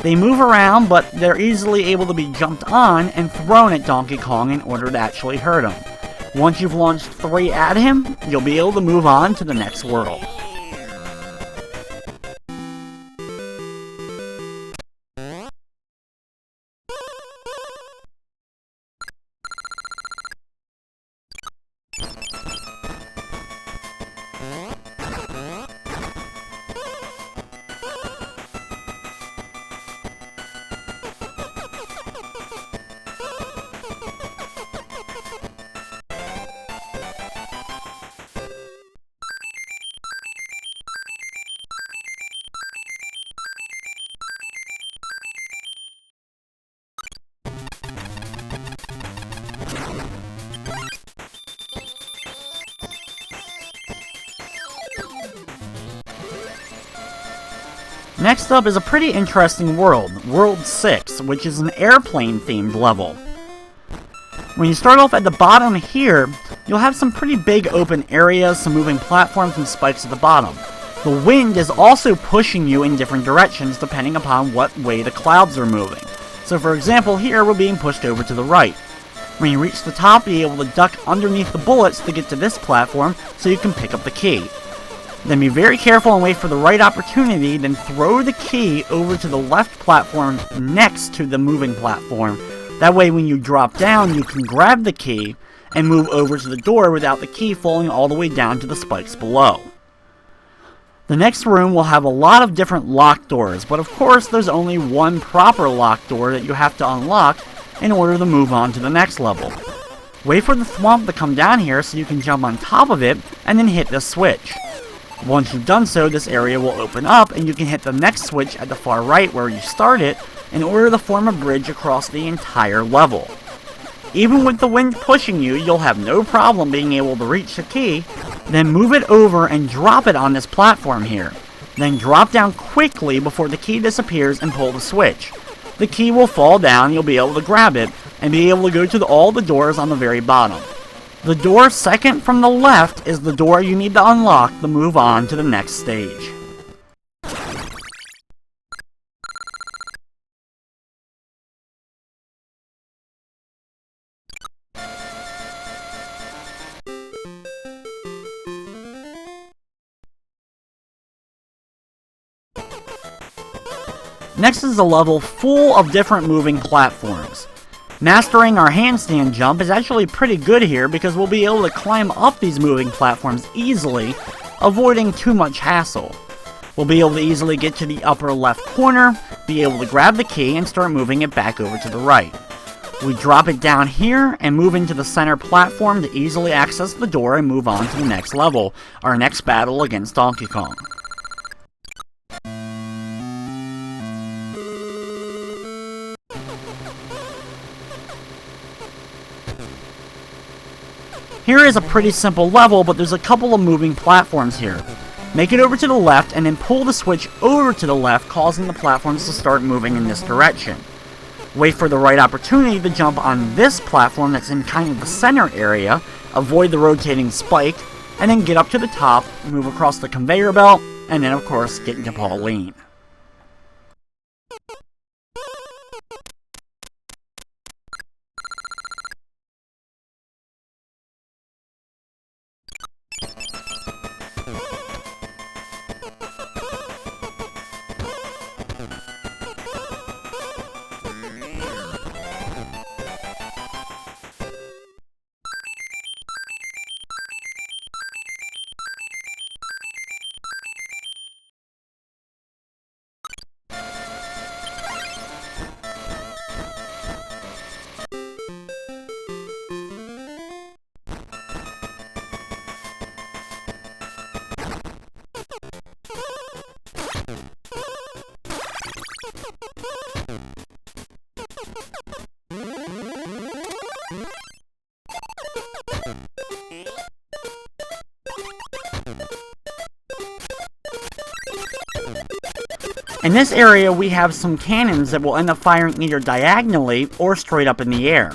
They move around, but they're easily able to be jumped on and thrown at Donkey Kong in order to actually hurt him. Once you've launched 3 at him, you'll be able to move on to the next world. Next up is a pretty interesting world, World 6, which is an airplane-themed level. When you start off at the bottom here, you'll have some pretty big open areas, some moving platforms and spikes at the bottom. The wind is also pushing you in different directions depending upon what way the clouds are moving. So for example, here we're being pushed over to the right. When you reach the top, you'll be able to duck underneath the bullets to get to this platform so you can pick up the key. Then be very careful and wait for the right opportunity, then throw the key over to the left platform next to the moving platform. That way when you drop down, you can grab the key and move over to the door without the key falling all the way down to the spikes below. The next room will have a lot of different locked doors, but of course there's only one proper locked door that you have to unlock in order to move on to the next level. Wait for the thwomp to come down here so you can jump on top of it and then hit this switch. Once you've done so, this area will open up and you can hit the next switch at the far right where you started in order to form a bridge across the entire level. Even with the wind pushing you, you'll have no problem being able to reach the key, then move it over and drop it on this platform here. Then drop down quickly before the key disappears and pull the switch. The key will fall down, you'll be able to grab it, and be able to go to all the doors on the very bottom. The door second from the left is the door you need to unlock to move on to the next stage. Next is a level full of different moving platforms. Mastering our handstand jump is actually pretty good here because we'll be able to climb up these moving platforms easily, avoiding too much hassle. We'll be able to easily get to the upper left corner, be able to grab the key and start moving it back over to the right. We drop it down here and move into the center platform to easily access the door and move on to the next level, our next battle against Donkey Kong. Here is a pretty simple level, but there's a couple of moving platforms here. Make it over to the left and then pull the switch over to the left, causing the platforms to start moving in this direction. Wait for the right opportunity to jump on this platform that's in kind of the center area, avoid the rotating spike, and then get up to the top, move across the conveyor belt, and then of course get into Pauline. In this area, we have some cannons that will end up firing either diagonally or straight up in the air.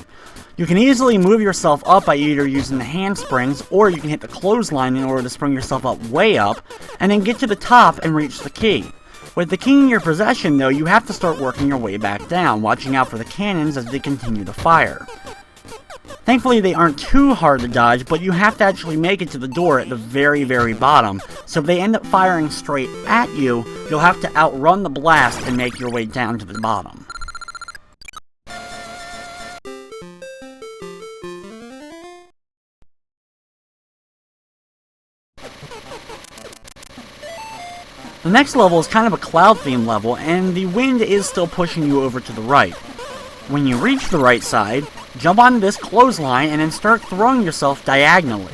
You can easily move yourself up by either using the handsprings, or you can hit the clothesline in order to spring yourself up way up, and then get to the top and reach the key. With the key in your possession though, you have to start working your way back down, watching out for the cannons as they continue to fire. Thankfully they aren't too hard to dodge, but you have to actually make it to the door at the very, very bottom, so if they end up firing straight at you, you'll have to outrun the blast and make your way down to the bottom. The next level is kind of a cloud-themed level, and the wind is still pushing you over to the right. When you reach the right side, jump onto this clothesline and then start throwing yourself diagonally.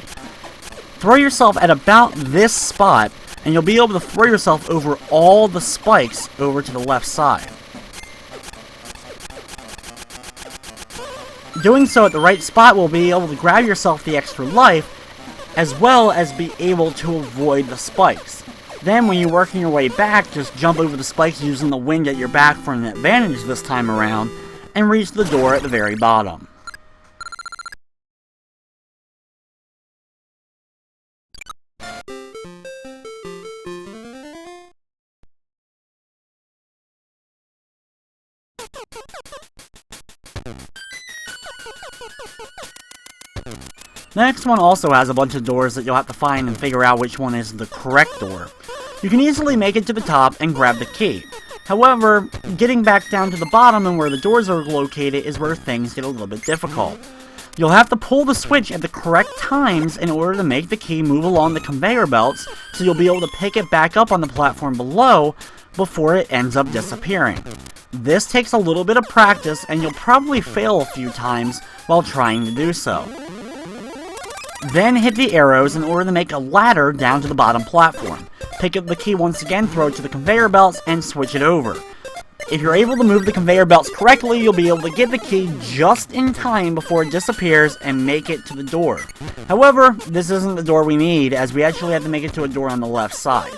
Throw yourself at about this spot, and you'll be able to throw yourself over all the spikes over to the left side. Doing so at the right spot will be able to grab yourself the extra life, as well as be able to avoid the spikes. Then when you're working your way back, just jump over the spikes using the wind at your back for an advantage this time around, and reach the door at the very bottom. The next one also has a bunch of doors that you'll have to find and figure out which one is the correct door. You can easily make it to the top and grab the key. However, getting back down to the bottom and where the doors are located is where things get a little bit difficult. You'll have to pull the switch at the correct times in order to make the key move along the conveyor belts, so you'll be able to pick it back up on the platform below before it ends up disappearing. This takes a little bit of practice, and you'll probably fail a few times while trying to do so. Then hit the arrows in order to make a ladder down to the bottom platform. Pick up the key once again, throw it to the conveyor belts, and switch it over. If you're able to move the conveyor belts correctly, you'll be able to get the key just in time before it disappears and make it to the door. However, this isn't the door we need, as we actually have to make it to a door on the left side.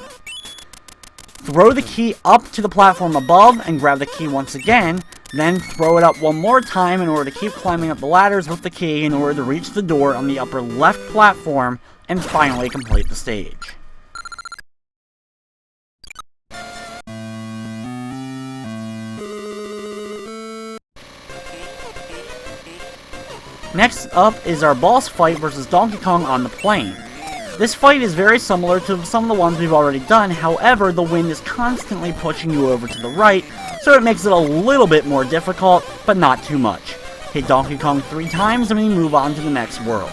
Throw the key up to the platform above and grab the key once again, then throw it up one more time in order to keep climbing up the ladders with the key in order to reach the door on the upper left platform and finally complete the stage. Next up is our boss fight versus Donkey Kong on the plane. This fight is very similar to some of the ones we've already done, however the wind is constantly pushing you over to the right, so it makes it a little bit more difficult, but not too much. Hit Donkey Kong 3 times and we move on to the next world.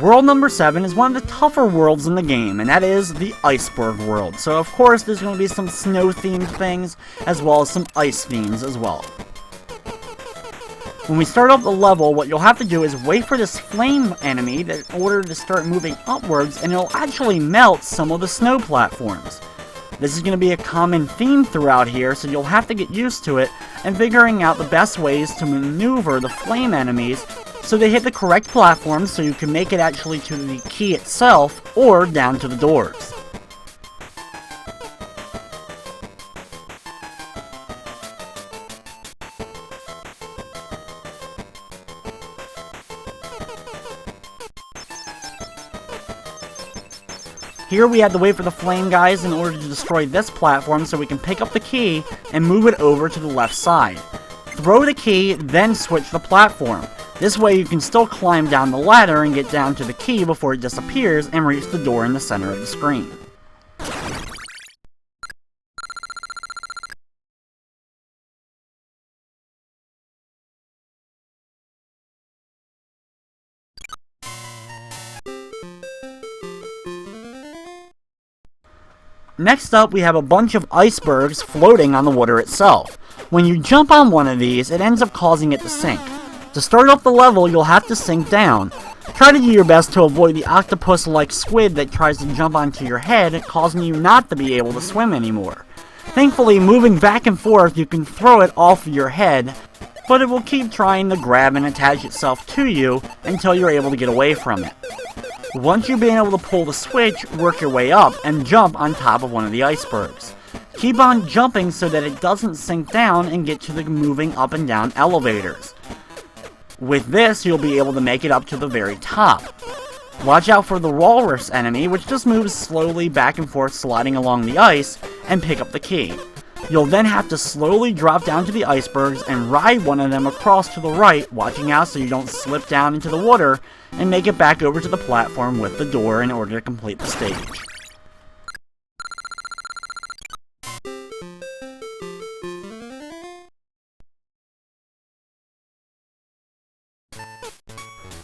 World number 7 is one of the tougher worlds in the game, and that is the Iceberg world. So of course there's going to be some snow-themed things, as well as some ice themes as well. When we start up the level, what you'll have to do is wait for this flame enemy in order to start moving upwards, and it'll actually melt some of the snow platforms. This is going to be a common theme throughout here, so you'll have to get used to it, and figuring out the best ways to maneuver the flame enemies so they hit the correct platforms so you can make it actually to the key itself or down to the doors. Here we had to wait for the flame guys in order to destroy this platform so we can pick up the key and move it over to the left side. Throw the key, then switch the platform. This way you can still climb down the ladder and get down to the key before it disappears and reach the door in the center of the screen. Next up, we have a bunch of icebergs floating on the water itself. When you jump on one of these, it ends up causing it to sink. To start up the level, you'll have to sink down. Try to do your best to avoid the octopus-like squid that tries to jump onto your head, causing you not to be able to swim anymore. Thankfully, moving back and forth, you can throw it off your head, but it will keep trying to grab and attach itself to you until you're able to get away from it. Once you've been able to pull the switch, work your way up and jump on top of one of the icebergs. Keep on jumping so that it doesn't sink down and get to the moving up and down elevators. With this, you'll be able to make it up to the very top. Watch out for the walrus enemy, which just moves slowly back and forth sliding along the ice, and pick up the key. You'll then have to slowly drop down to the icebergs and ride one of them across to the right, watching out so you don't slip down into the water, and make it back over to the platform with the door in order to complete the stage.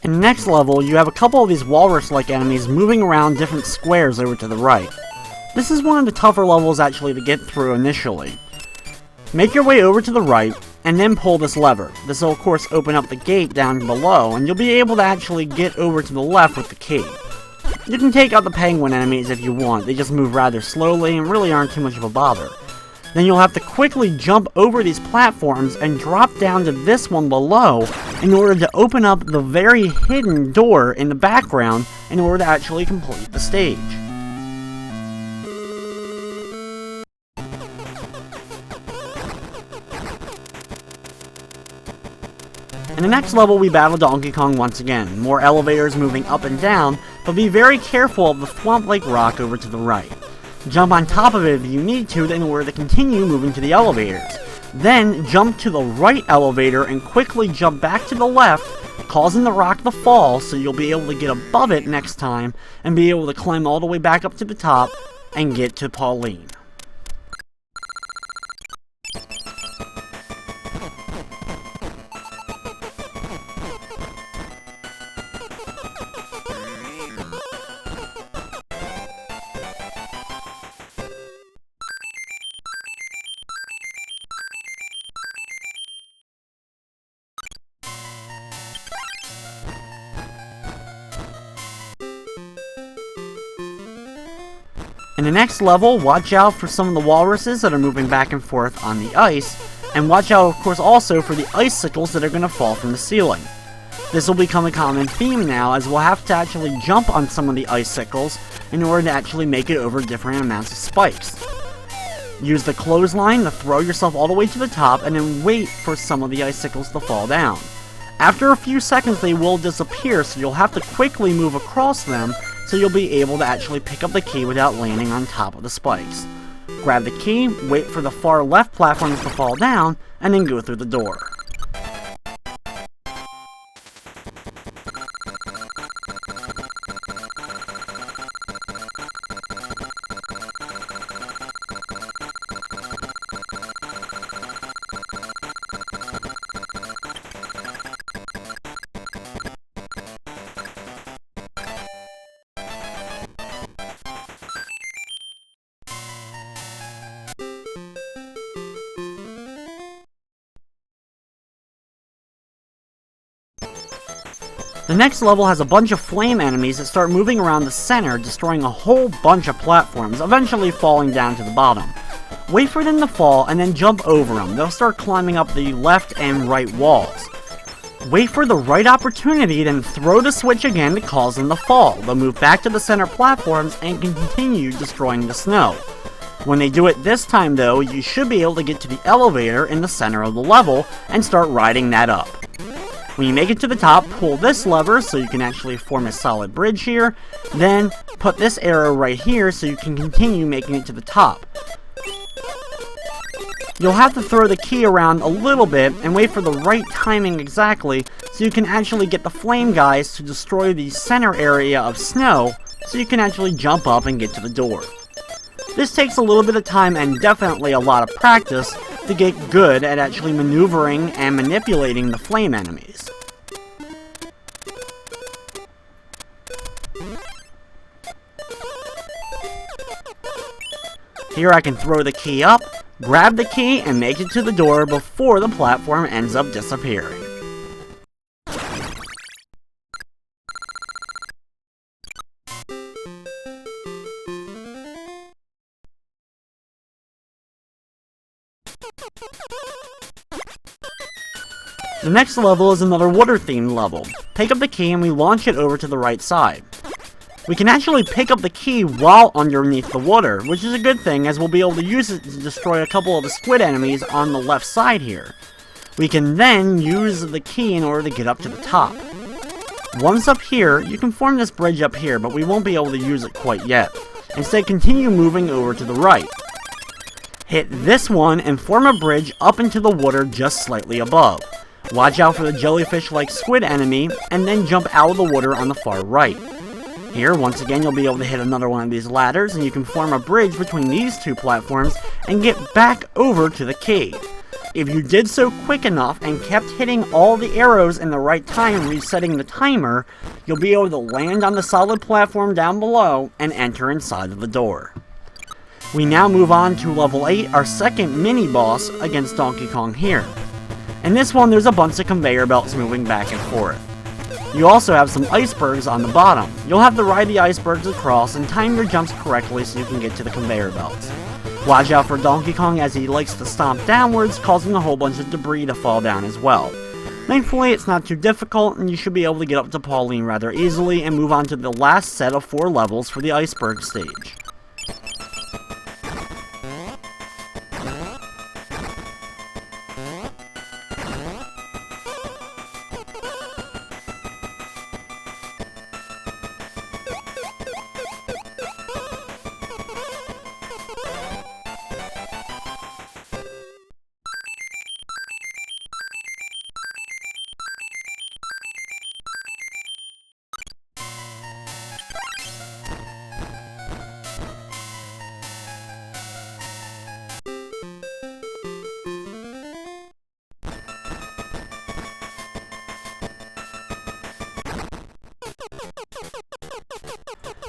In the next level, you have a couple of these walrus-like enemies moving around different squares over to the right. This is one of the tougher levels actually to get through initially. Make your way over to the right, and then pull this lever. This will of course open up the gate down below, and you'll be able to actually get over to the left with the key. You can take out the penguin enemies if you want, they just move rather slowly and really aren't too much of a bother. Then you'll have to quickly jump over these platforms and drop down to this one below in order to open up the very hidden door in the background in order to actually complete the stage. In the next level, we battle Donkey Kong once again. More elevators moving up and down, but be very careful of the swamp-like rock over to the right. Jump on top of it if you need to in order to continue moving to the elevators. Then, jump to the right elevator and quickly jump back to the left, causing the rock to fall so you'll be able to get above it next time and be able to climb all the way back up to the top and get to Pauline. In the next level, watch out for some of the walruses that are moving back and forth on the ice, and watch out of course also for the icicles that are going to fall from the ceiling. This will become a common theme now, as we'll have to actually jump on some of the icicles in order to actually make it over different amounts of spikes. Use the clothesline to throw yourself all the way to the top and then wait for some of the icicles to fall down. After a few seconds they will disappear, so you'll have to quickly move across them so you'll be able to actually pick up the key without landing on top of the spikes. Grab the key, wait for the far left platforms to fall down, and then go through the door. The next level has a bunch of flame enemies that start moving around the center, destroying a whole bunch of platforms, eventually falling down to the bottom. Wait for them to fall and then jump over them. They'll start climbing up the left and right walls. Wait for the right opportunity, then throw the switch again to cause them to fall. They'll move back to the center platforms and continue destroying the snow. When they do it this time though, you should be able to get to the elevator in the center of the level and start riding that up. When you make it to the top, pull this lever so you can actually form a solid bridge here, then put this arrow right here so you can continue making it to the top. You'll have to throw the key around a little bit and wait for the right timing exactly so you can actually get the flame guys to destroy the center area of snow so you can actually jump up and get to the door. This takes a little bit of time and definitely a lot of practice to get good at actually maneuvering and manipulating the flame enemies. Here I can throw the key up, grab the key, and make it to the door before the platform ends up disappearing. The next level is another water-themed level. Pick up the key and we launch it over to the right side. We can actually pick up the key while underneath the water, which is a good thing as we'll be able to use it to destroy a couple of the squid enemies on the left side here. We can then use the key in order to get up to the top. Once up here, you can form this bridge up here, but we won't be able to use it quite yet. Instead, continue moving over to the right. Hit this one and form a bridge up into the water just slightly above. Watch out for the jellyfish-like squid enemy, and then jump out of the water on the far right. Here, once again, you'll be able to hit another one of these ladders, and you can form a bridge between these two platforms and get back over to the key. If you did so quick enough and kept hitting all the arrows in the right time, resetting the timer, you'll be able to land on the solid platform down below and enter inside of the door. We now move on to level 8, our second mini-boss against Donkey Kong here. In this one, there's a bunch of conveyor belts moving back and forth. You also have some icebergs on the bottom. You'll have to ride the icebergs across and time your jumps correctly so you can get to the conveyor belts. Watch out for Donkey Kong as he likes to stomp downwards, causing a whole bunch of debris to fall down as well. Thankfully, it's not too difficult, and you should be able to get up to Pauline rather easily and move on to the last set of 4 levels for the iceberg stage.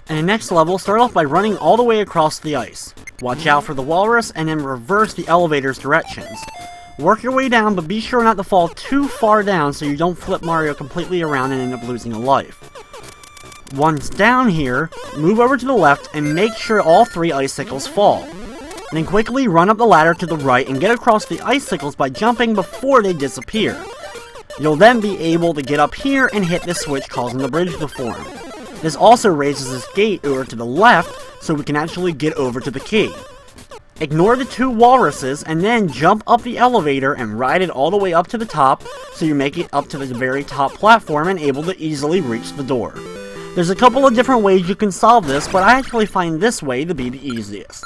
In the next level, start off by running all the way across the ice. Watch out for the walrus and then reverse the elevator's directions. Work your way down, but be sure not to fall too far down so you don't flip Mario completely around and end up losing a life. Once down here, move over to the left and make sure all 3 icicles fall. Then quickly run up the ladder to the right and get across the icicles by jumping before they disappear. You'll then be able to get up here and hit the switch causing the bridge to form. This also raises this gate over to the left so we can actually get over to the key. Ignore the 2 walruses and then jump up the elevator and ride it all the way up to the top so you make it up to the very top platform and able to easily reach the door. There's a couple of different ways you can solve this, but I actually find this way to be the easiest.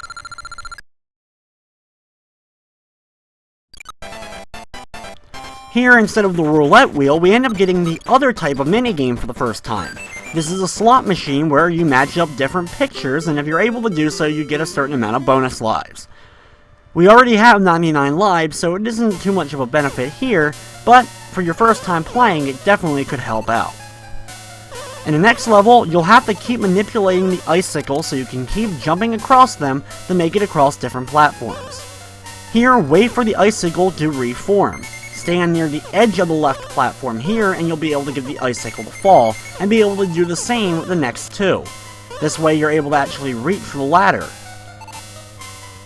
Here, instead of the roulette wheel, we end up getting the other type of minigame for the first time. This is a slot machine where you match up different pictures, and if you're able to do so, you get a certain amount of bonus lives. We already have 99 lives, so it isn't too much of a benefit here, but for your first time playing, it definitely could help out. In the next level, you'll have to keep manipulating the icicles so you can keep jumping across them to make it across different platforms. Here, wait for the icicle to reform. Stand near the edge of the left platform here and you'll be able to get the icicle to fall and be able to do the same with the next 2. This way you're able to actually reach for the ladder.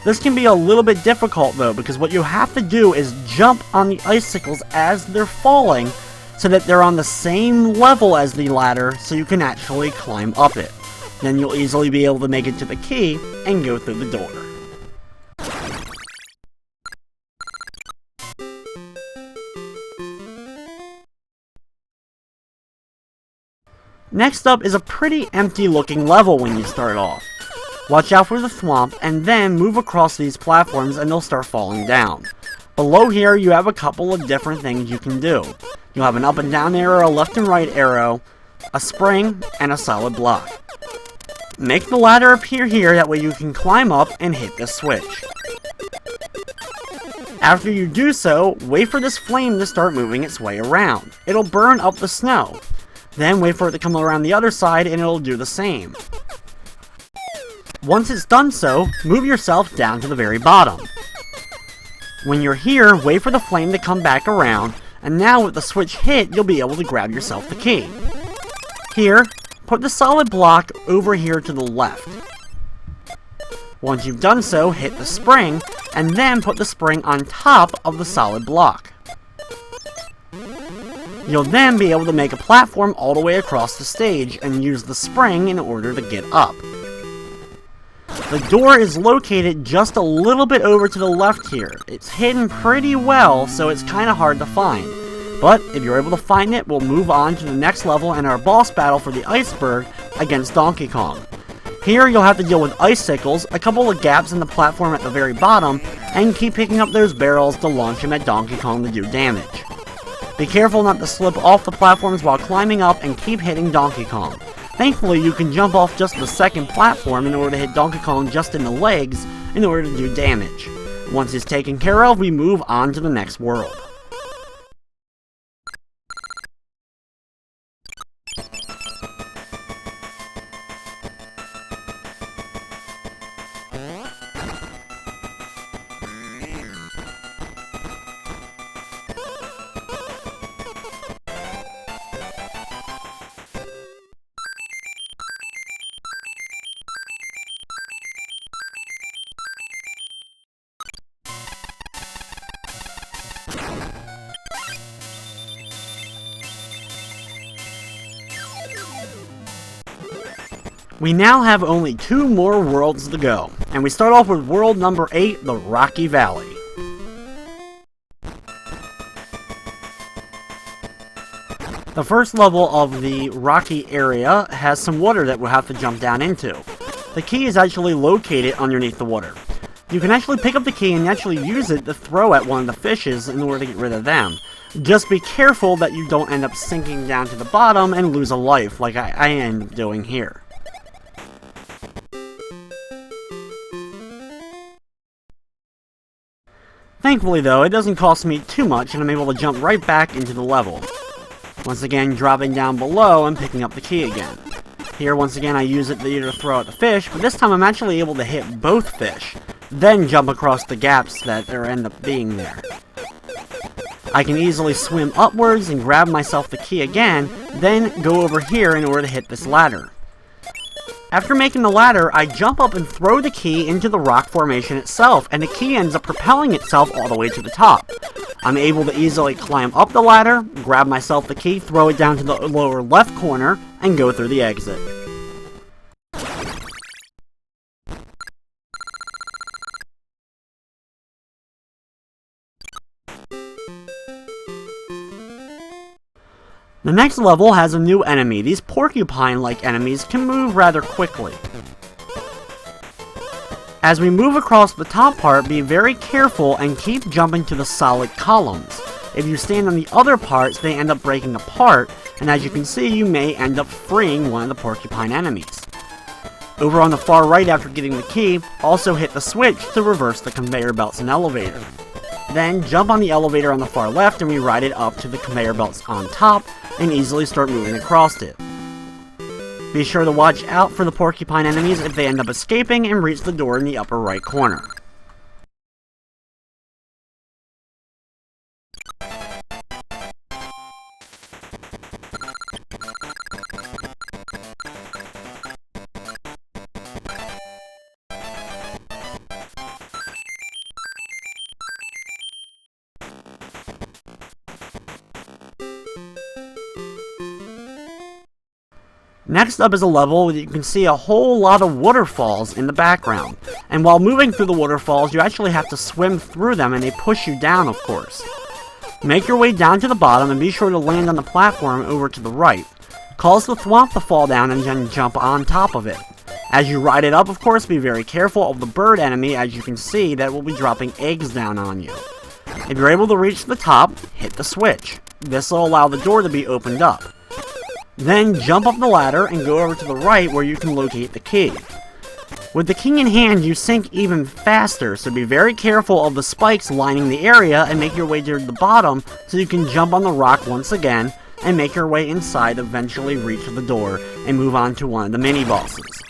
This can be a little bit difficult though, because what you have to do is jump on the icicles as they're falling so that they're on the same level as the ladder so you can actually climb up it. Then you'll easily be able to make it to the key and go through the door. Next up is a pretty empty looking level when you start off. Watch out for the swamp and then move across these platforms and they'll start falling down. Below here you have a couple of different things you can do. You'll have an up and down arrow, a left and right arrow, a spring, and a solid block. Make the ladder appear here, that way you can climb up and hit the switch. After you do so, wait for this flame to start moving its way around. It'll burn up the snow. Then wait for it to come around the other side and it'll do the same. Once it's done so, move yourself down to the very bottom. When you're here, wait for the flame to come back around, and now with the switch hit, you'll be able to grab yourself the key. Here, put the solid block over here to the left. Once you've done so, hit the spring, and then put the spring on top of the solid block. You'll then be able to make a platform all the way across the stage and use the spring in order to get up. The door is located just a little bit over to the left here. It's hidden pretty well, so it's kind of hard to find. But if you're able to find it, we'll move on to the next level and our boss battle for the iceberg against Donkey Kong. Here you'll have to deal with icicles, a couple of gaps in the platform at the very bottom, and keep picking up those barrels to launch them at Donkey Kong to do damage. Be careful not to slip off the platforms while climbing up and keep hitting Donkey Kong. Thankfully, you can jump off just the second platform in order to hit Donkey Kong just in the legs in order to do damage. Once it's taken care of, we move on to the next world. We now have only 2 more worlds to go, and we start off with world number 8, the Rocky Valley. The first level of the Rocky area has some water that we'll have to jump down into. The key is actually located underneath the water. You can actually pick up the key and actually use it to throw at one of the fishes in order to get rid of them. Just be careful that you don't end up sinking down to the bottom and lose a life like I end up doing here. Thankfully though, it doesn't cost me too much and I'm able to jump right back into the level. Once again, dropping down below and picking up the key again. Here, once again, I use it to either throw at the fish, but this time I'm actually able to hit both fish, then jump across the gaps that there end up being there. I can easily swim upwards and grab myself the key again, then go over here in order to hit this ladder. After making the ladder, I jump up and throw the key into the rock formation itself, and the key ends up propelling itself all the way to the top. I'm able to easily climb up the ladder, grab myself the key, throw it down to the lower left corner, and go through the exit. The next level has a new enemy. These porcupine-like enemies can move rather quickly. As we move across the top part, be very careful and keep jumping to the solid columns. If you stand on the other parts, they end up breaking apart, and as you can see, you may end up freeing one of the porcupine enemies. Over on the far right after getting the key, also hit the switch to reverse the conveyor belts and elevator. Then jump on the elevator on the far left and we ride it up to the conveyor belts on top and easily start moving across it. Be sure to watch out for the porcupine enemies if they end up escaping and reach the door in the upper right corner. Next up is a level where you can see a whole lot of waterfalls in the background. And while moving through the waterfalls, you actually have to swim through them and they push you down, of course. Make your way down to the bottom and be sure to land on the platform over to the right. Cause the thwomp to fall down and then jump on top of it. As you ride it up, of course, be very careful of the bird enemy, as you can see that will be dropping eggs down on you. If you're able to reach the top, hit the switch. This will allow the door to be opened up. Then jump up the ladder and go over to the right where you can locate the key. With the key in hand, you sink even faster, so be very careful of the spikes lining the area and make your way to the bottom so you can jump on the rock once again and make your way inside, eventually reach the door and move on to one of the mini-bosses.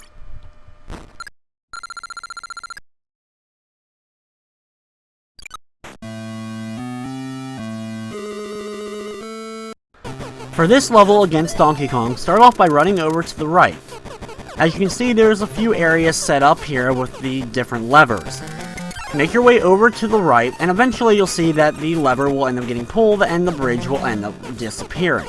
For this level against Donkey Kong, start off by running over to the right. As you can see, there's a few areas set up here with the different levers. Make your way over to the right, and eventually you'll see that the lever will end up getting pulled and the bridge will end up disappearing.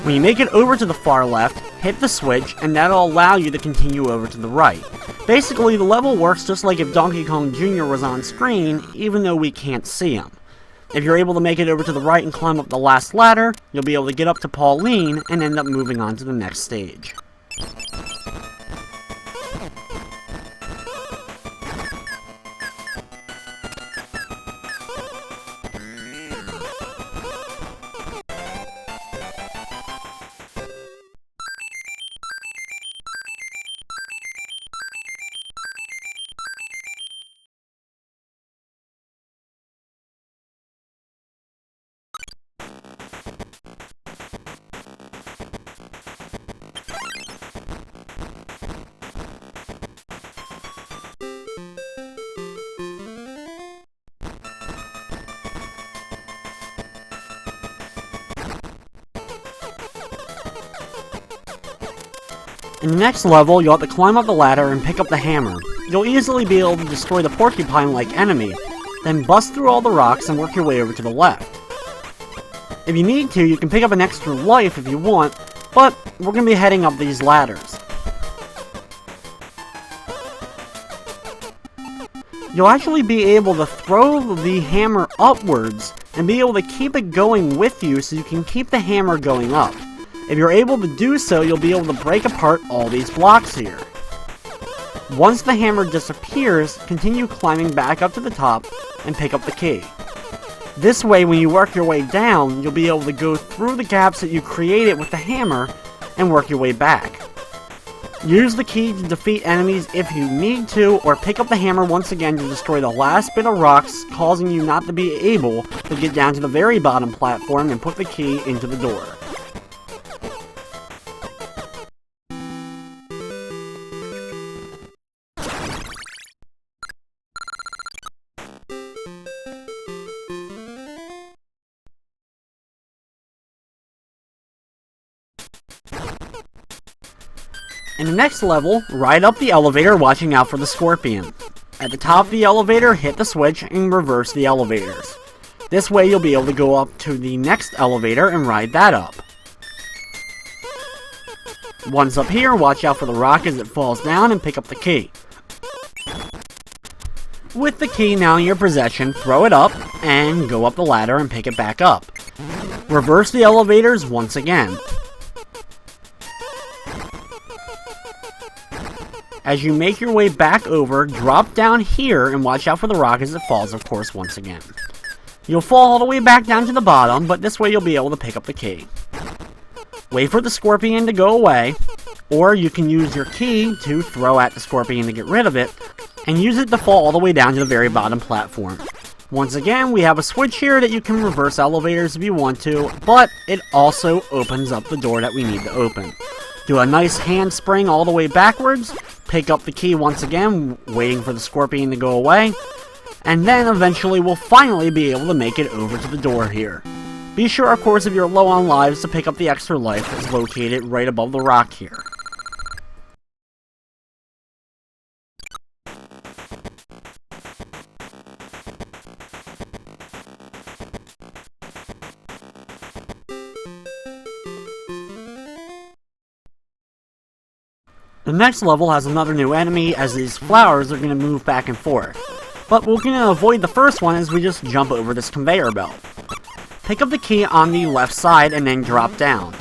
When you make it over to the far left, hit the switch, and that'll allow you to continue over to the right. Basically, the level works just like if Donkey Kong Jr. was on screen, even though we can't see him. If you're able to make it over to the right and climb up the last ladder, you'll be able to get up to Pauline and end up moving on to the next stage. In the next level, you'll have to climb up the ladder and pick up the hammer. You'll easily be able to destroy the porcupine-like enemy, then bust through all the rocks and work your way over to the left. If you need to, you can pick up an extra life if you want, but we're going to be heading up these ladders. You'll actually be able to throw the hammer upwards and be able to keep it going with you so you can keep the hammer going up. If you're able to do so, you'll be able to break apart all these blocks here. Once the hammer disappears, continue climbing back up to the top and pick up the key. This way, when you work your way down, you'll be able to go through the gaps that you created with the hammer and work your way back. Use the key to defeat enemies if you need to, or pick up the hammer once again to destroy the last bit of rocks, causing you not to be able to get down to the very bottom platform and put the key into the door. In the next level, ride up the elevator watching out for the scorpion. At the top of the elevator, hit the switch and reverse the elevators. This way you'll be able to go up to the next elevator and ride that up. Once up here, watch out for the rock as it falls down and pick up the key. With the key now in your possession, throw it up and go up the ladder and pick it back up. Reverse the elevators once again. As you make your way back over, drop down here and watch out for the rock as it falls, of course, once again. You'll fall all the way back down to the bottom, but this way you'll be able to pick up the key. Wait for the scorpion to go away, or you can use your key to throw at the scorpion to get rid of it, and use it to fall all the way down to the very bottom platform. Once again, we have a switch here that you can reverse elevators if you want to, but it also opens up the door that we need to open. Do a nice handspring all the way backwards, pick up the key once again, waiting for the scorpion to go away, and then eventually we'll finally be able to make it over to the door here. Be sure, of course, if you're low on lives, to pick up the extra life that's located right above the rock here. The next level has another new enemy, as these flowers are going to move back and forth. But we're going to avoid the first one as we just jump over this conveyor belt. Pick up the key on the left side and then drop down.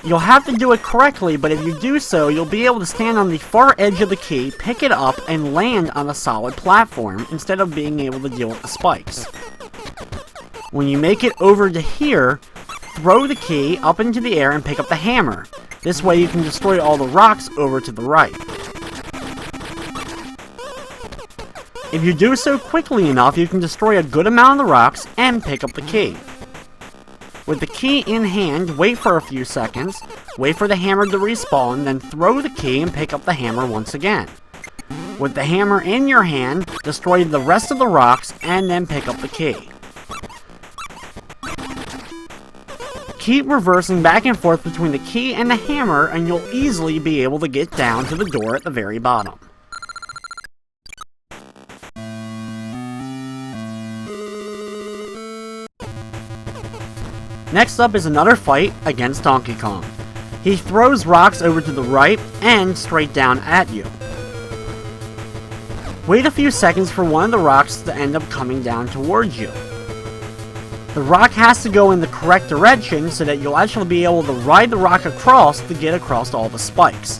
You'll have to do it correctly, but if you do so, you'll be able to stand on the far edge of the key, pick it up, and land on a solid platform instead of being able to deal with the spikes. When you make it over to here, throw the key up into the air and pick up the hammer. This way you can destroy all the rocks over to the right. If you do so quickly enough, you can destroy a good amount of the rocks and pick up the key. With the key in hand, wait for a few seconds, wait for the hammer to respawn, then throw the key and pick up the hammer once again. With the hammer in your hand, destroy the rest of the rocks and then pick up the key. Keep reversing back and forth between the key and the hammer, and you'll easily be able to get down to the door at the very bottom. Next up is another fight against Donkey Kong. He throws rocks over to the right and straight down at you. Wait a few seconds for one of the rocks to end up coming down towards you. The rock has to go in the correct direction so that you'll actually be able to ride the rock across to get across all the spikes.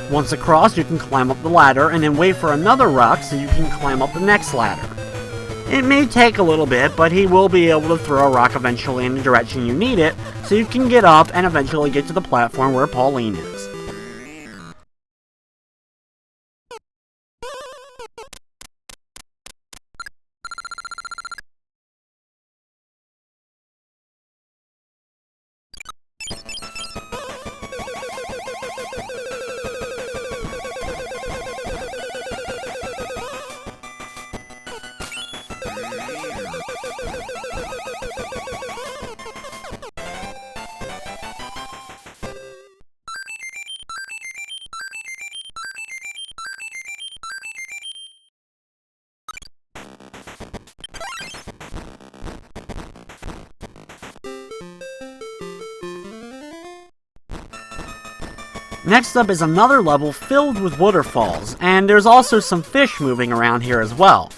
Once across, you can climb up the ladder and then wait for another rock so you can climb up the next ladder. It may take a little bit, but he will be able to throw a rock eventually in the direction you need it, so you can get up and eventually get to the platform where Pauline is. Next up is another level filled with waterfalls, and there's also some fish moving around here as well.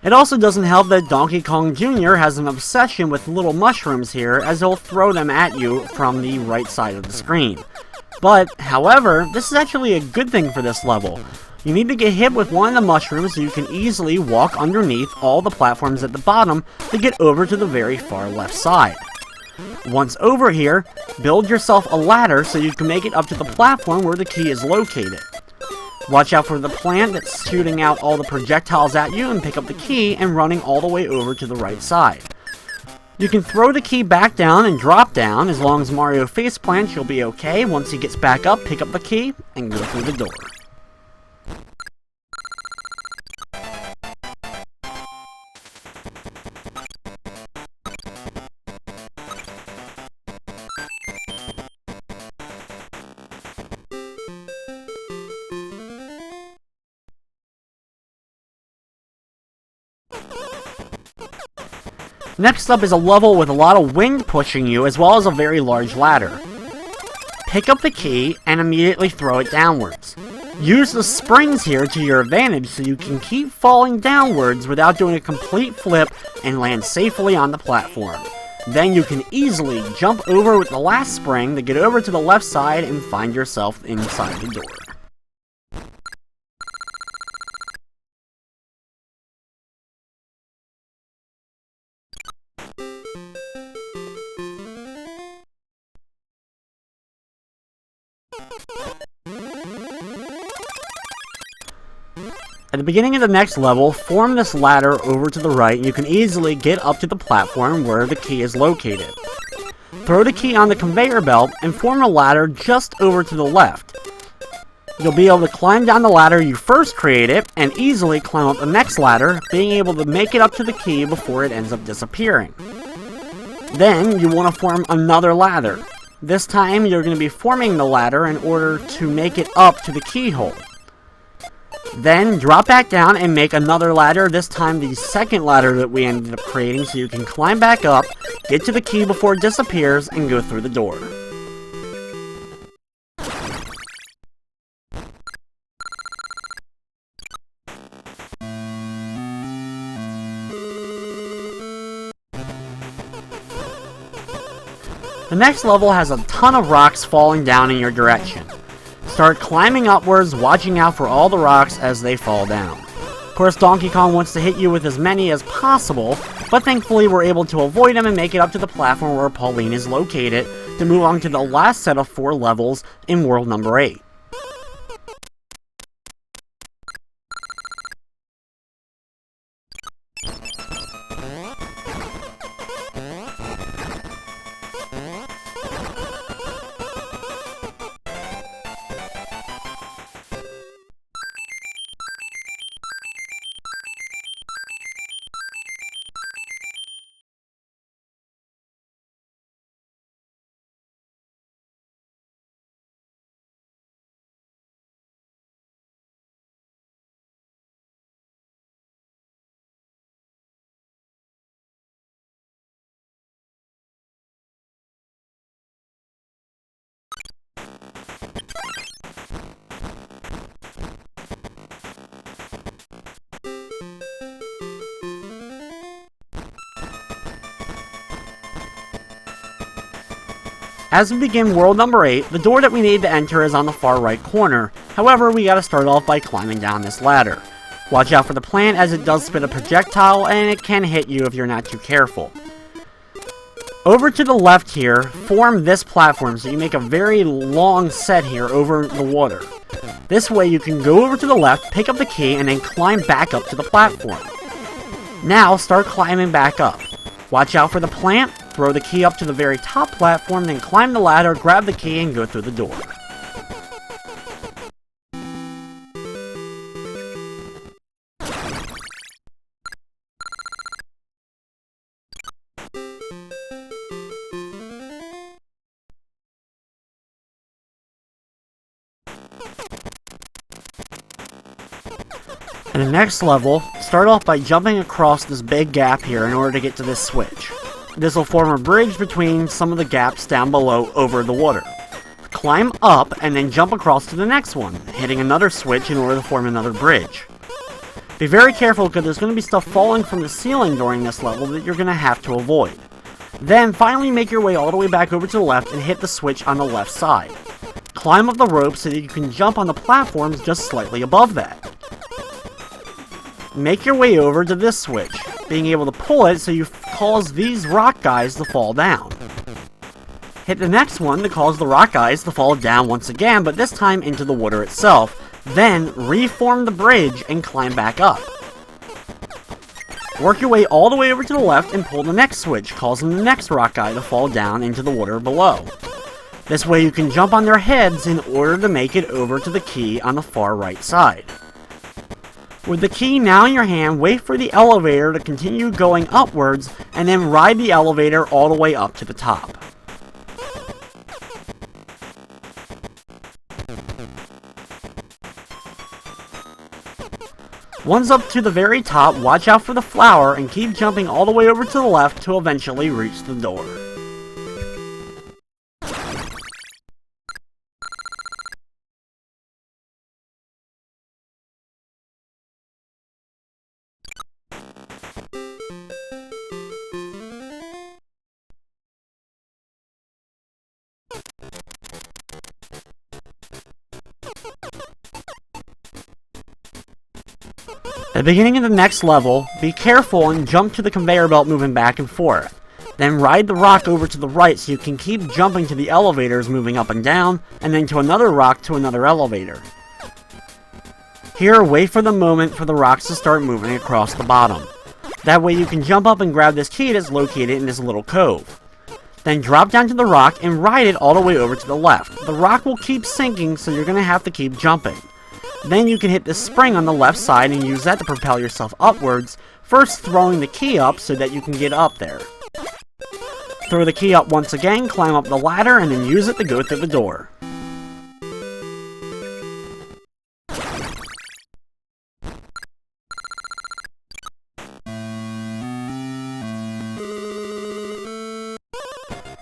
It also doesn't help that Donkey Kong Jr. has an obsession with little mushrooms here, as he'll throw them at you from the right side of the screen. But, however, this is actually a good thing for this level. You need to get hit with one of the mushrooms so you can easily walk underneath all the platforms at the bottom to get over to the very far left side. Once over here, build yourself a ladder so you can make it up to the platform where the key is located. Watch out for the plant that's shooting out all the projectiles at you and pick up the key and running all the way over to the right side. You can throw the key back down and drop down. As long as Mario faceplants, you'll be okay. Once he gets back up, pick up the key and go through the door. Next up is a level with a lot of wind pushing you, as well as a very large ladder. Pick up the key and immediately throw it downwards. Use the springs here to your advantage so you can keep falling downwards without doing a complete flip and land safely on the platform. Then you can easily jump over with the last spring to get over to the left side and find yourself inside the door. At the beginning of the next level, form this ladder over to the right and you can easily get up to the platform where the key is located. Throw the key on the conveyor belt and form a ladder just over to the left. You'll be able to climb down the ladder you first created and easily climb up the next ladder, being able to make it up to the key before it ends up disappearing. Then you want to form another ladder. This time you're going to be forming the ladder in order to make it up to the keyhole. Then drop back down and make another ladder, this time the second ladder that we ended up creating, so you can climb back up, get to the key before it disappears, and go through the door. The next level has a ton of rocks falling down in your direction. Start climbing upwards, watching out for all the rocks as they fall down. Of course, Donkey Kong wants to hit you with as many as possible, but thankfully we're able to avoid him and make it up to the platform where Pauline is located to move on to the last set of 4 levels in world number 8. As we begin world number 8, the door that we need to enter is on the far right corner. However, we gotta start off by climbing down this ladder. Watch out for the plant as it does spit a projectile and it can hit you if you're not too careful. Over to the left here, form this platform so you make a very long set here over the water. This way you can go over to the left, pick up the key, and then climb back up to the platform. Now start climbing back up. Watch out for the plant, throw the key up to the very top platform, then climb the ladder, grab the key, and go through the door. In the next level, start off by jumping across this big gap here in order to get to this switch. This will form a bridge between some of the gaps down below over the water. Climb up and then jump across to the next one, hitting another switch in order to form another bridge. Be very careful because there's going to be stuff falling from the ceiling during this level that you're going to have to avoid. Then finally make your way all the way back over to the left and hit the switch on the left side. Climb up the rope so that you can jump on the platforms just slightly above that. Make your way over to this switch, being able to pull it so you cause these rock guys to fall down. Hit the next one to cause the rock guys to fall down once again, but this time into the water itself. Then reform the bridge and climb back up. Work your way all the way over to the left and pull the next switch, causing the next rock guy to fall down into the water below. This way you can jump on their heads in order to make it over to the key on the far right side. With the key now in your hand, wait for the elevator to continue going upwards, and then ride the elevator all the way up to the top. Once up to the very top, watch out for the flower and keep jumping all the way over to the left to eventually reach the door. At the beginning of the next level, be careful and jump to the conveyor belt moving back and forth. Then ride the rock over to the right so you can keep jumping to the elevators moving up and down, and then to another rock to another elevator. Here, wait for the moment for the rocks to start moving across the bottom. That way you can jump up and grab this key that's located in this little cove. Then drop down to the rock and ride it all the way over to the left. The rock will keep sinking, so you're going to have to keep jumping. Then you can hit this spring on the left side and use that to propel yourself upwards, first throwing the key up so that you can get up there. Throw the key up once again, climb up the ladder, and then use it to go through the door.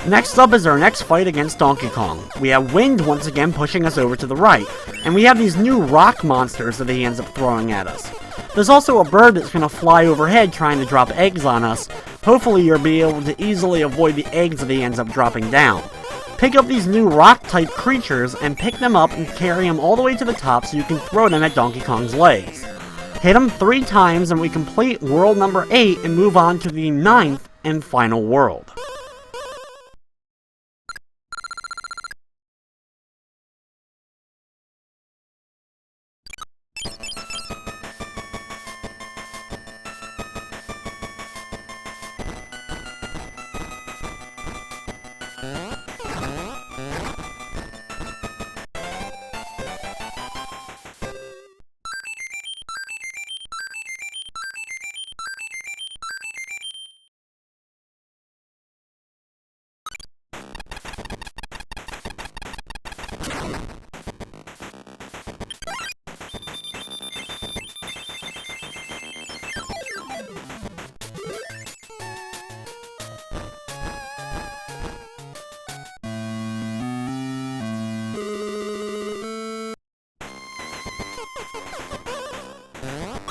Next up is our next fight against Donkey Kong. We have Wind once again pushing us over to the right, and we have these new rock monsters that he ends up throwing at us. There's also a bird that's going to fly overhead trying to drop eggs on us. Hopefully you'll be able to easily avoid the eggs that he ends up dropping down. Pick up these new rock-type creatures and pick them up and carry them all the way to the top so you can throw them at Donkey Kong's legs. Hit them 3 times and we complete world number 8 and move on to the 9th and final world.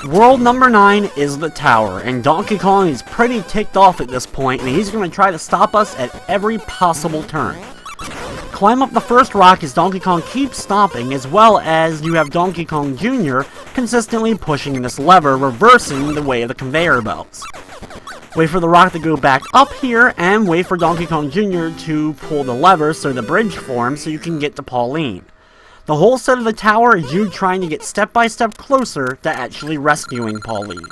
World number 9 is the tower, and Donkey Kong is pretty ticked off at this point, and he's going to try to stop us at every possible turn. Climb up the first rock as Donkey Kong keeps stomping, as well as you have Donkey Kong Jr. consistently pushing this lever, reversing the way of the conveyor belts. Wait for the rock to go back up here, and wait for Donkey Kong Jr. to pull the lever so the bridge forms so you can get to Pauline. The whole set of the tower is you trying to get step by step closer to actually rescuing Pauline.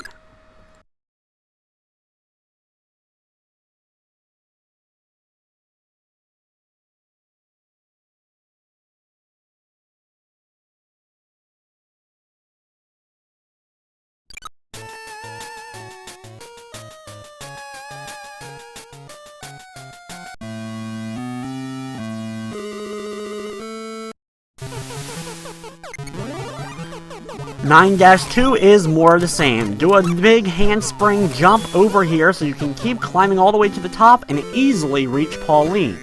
Nine 2 is more of the same. Do a big handspring jump over here so you can keep climbing all the way to the top and easily reach Pauline.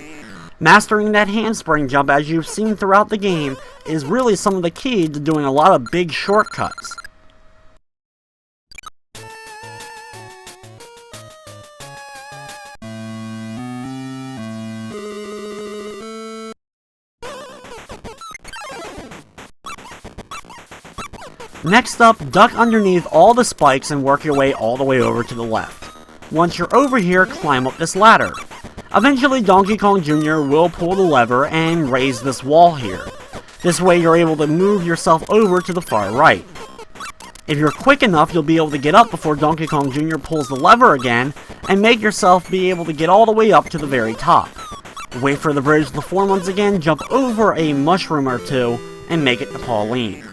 Mastering that handspring jump, as you've seen throughout the game, is really some of the key to doing a lot of big shortcuts. Next up, duck underneath all the spikes and work your way all the way over to the left. Once you're over here, climb up this ladder. Eventually, Donkey Kong Jr. will pull the lever and raise this wall here. This way you're able to move yourself over to the far right. If you're quick enough, you'll be able to get up before Donkey Kong Jr. pulls the lever again, and make yourself be able to get all the way up to the very top. Wait for the bridge to form once again, jump over a mushroom or two, and make it to Pauline.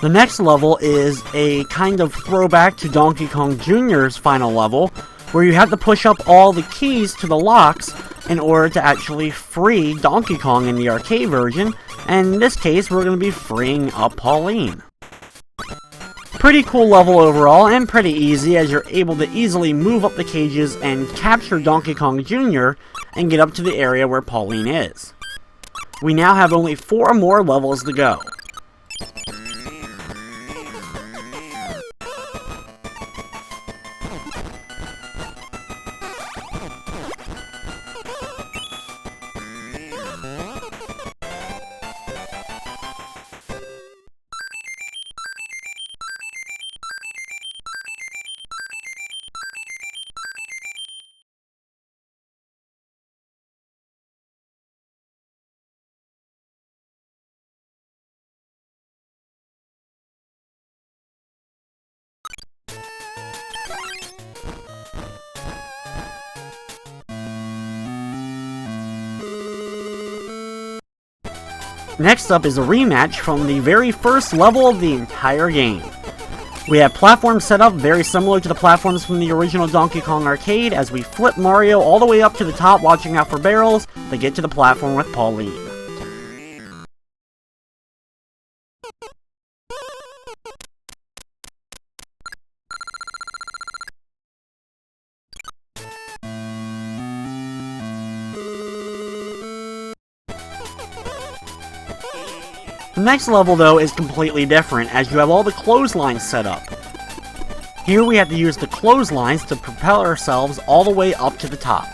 The next level is a kind of throwback to Donkey Kong Jr.'s final level, where you have to push up all the keys to the locks in order to actually free Donkey Kong in the arcade version, and in this case we're going to be freeing up Pauline. Pretty cool level overall, and pretty easy as you're able to easily move up the cages and capture Donkey Kong Jr. and get up to the area where Pauline is. We now have only 4 more levels to go. Next up is a rematch from the very first level of the entire game. We have platforms set up very similar to the platforms from the original Donkey Kong arcade as we flip Mario all the way up to the top, watching out for barrels to get to the platform with Pauline. The next level, though, is completely different, as you have all the clotheslines set up. Here we have to use the clotheslines to propel ourselves all the way up to the top.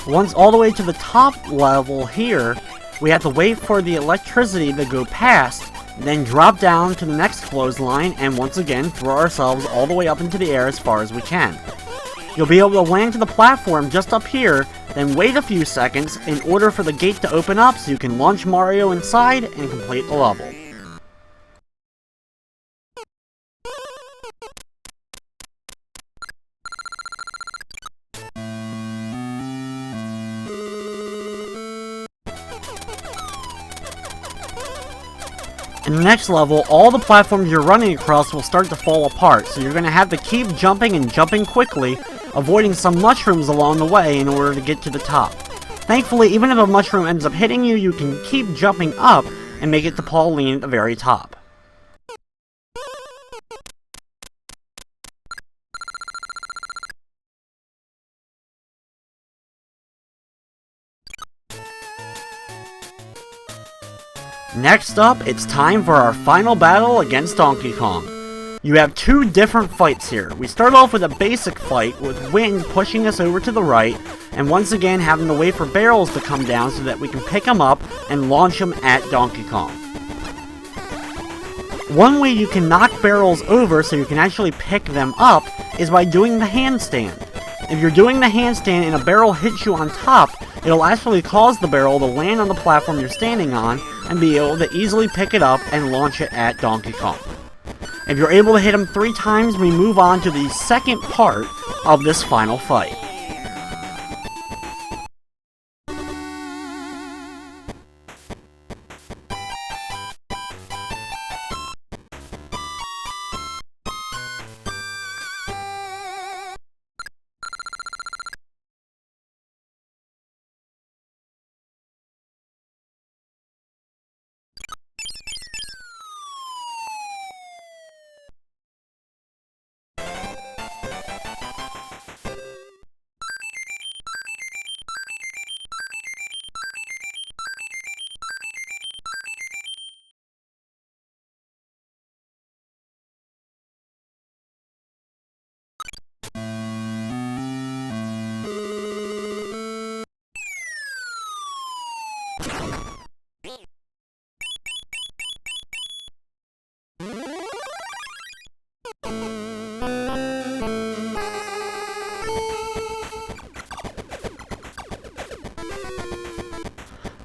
Once all the way to the top level here, we have to wait for the electricity to go past, then drop down to the next clothesline, and once again throw ourselves all the way up into the air as far as we can. You'll be able to land to the platform just up here, then wait a few seconds in order for the gate to open up so you can launch Mario inside and complete the level. In the next level, all the platforms you're running across will start to fall apart, so you're going to have to keep jumping and jumping quickly, avoiding some mushrooms along the way in order to get to the top. Thankfully, even if a mushroom ends up hitting you, you can keep jumping up and make it to Pauline at the very top. Next up, it's time for our final battle against Donkey Kong. You have two different fights here. We start off with a basic fight with wind pushing us over to the right, and once again having to wait for barrels to come down so that we can pick them up and launch them at Donkey Kong. One way you can knock barrels over so you can actually pick them up is by doing the handstand. If you're doing the handstand and a barrel hits you on top, it'll actually cause the barrel to land on the platform you're standing on and be able to easily pick it up and launch it at Donkey Kong. If you're able to hit him 3 times, we move on to the second part of this final fight.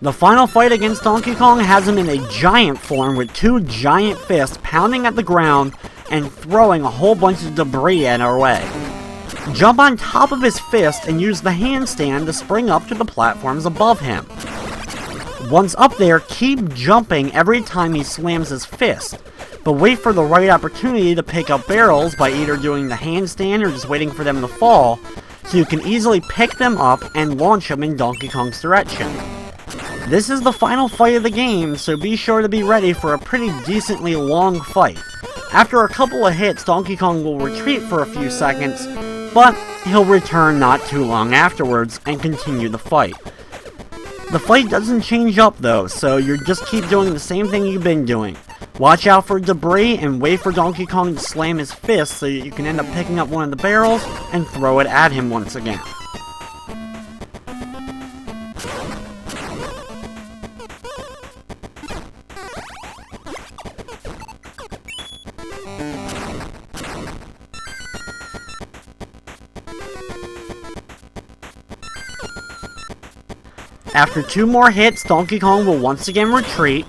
The final fight against Donkey Kong has him in a giant form with 2 giant fists pounding at the ground and throwing a whole bunch of debris at our way. Jump on top of his fist and use the handstand to spring up to the platforms above him. Once up there, keep jumping every time he slams his fist, but wait for the right opportunity to pick up barrels by either doing the handstand or just waiting for them to fall, so you can easily pick them up and launch them in Donkey Kong's direction. This is the final fight of the game, so be sure to be ready for a pretty decently long fight. After a couple of hits, Donkey Kong will retreat for a few seconds, but he'll return not too long afterwards and continue the fight. The fight doesn't change up though, so you just keep doing the same thing you've been doing. Watch out for debris and wait for Donkey Kong to slam his fist so you can end up picking up one of the barrels and throw it at him once again. After 2 more hits, Donkey Kong will once again retreat,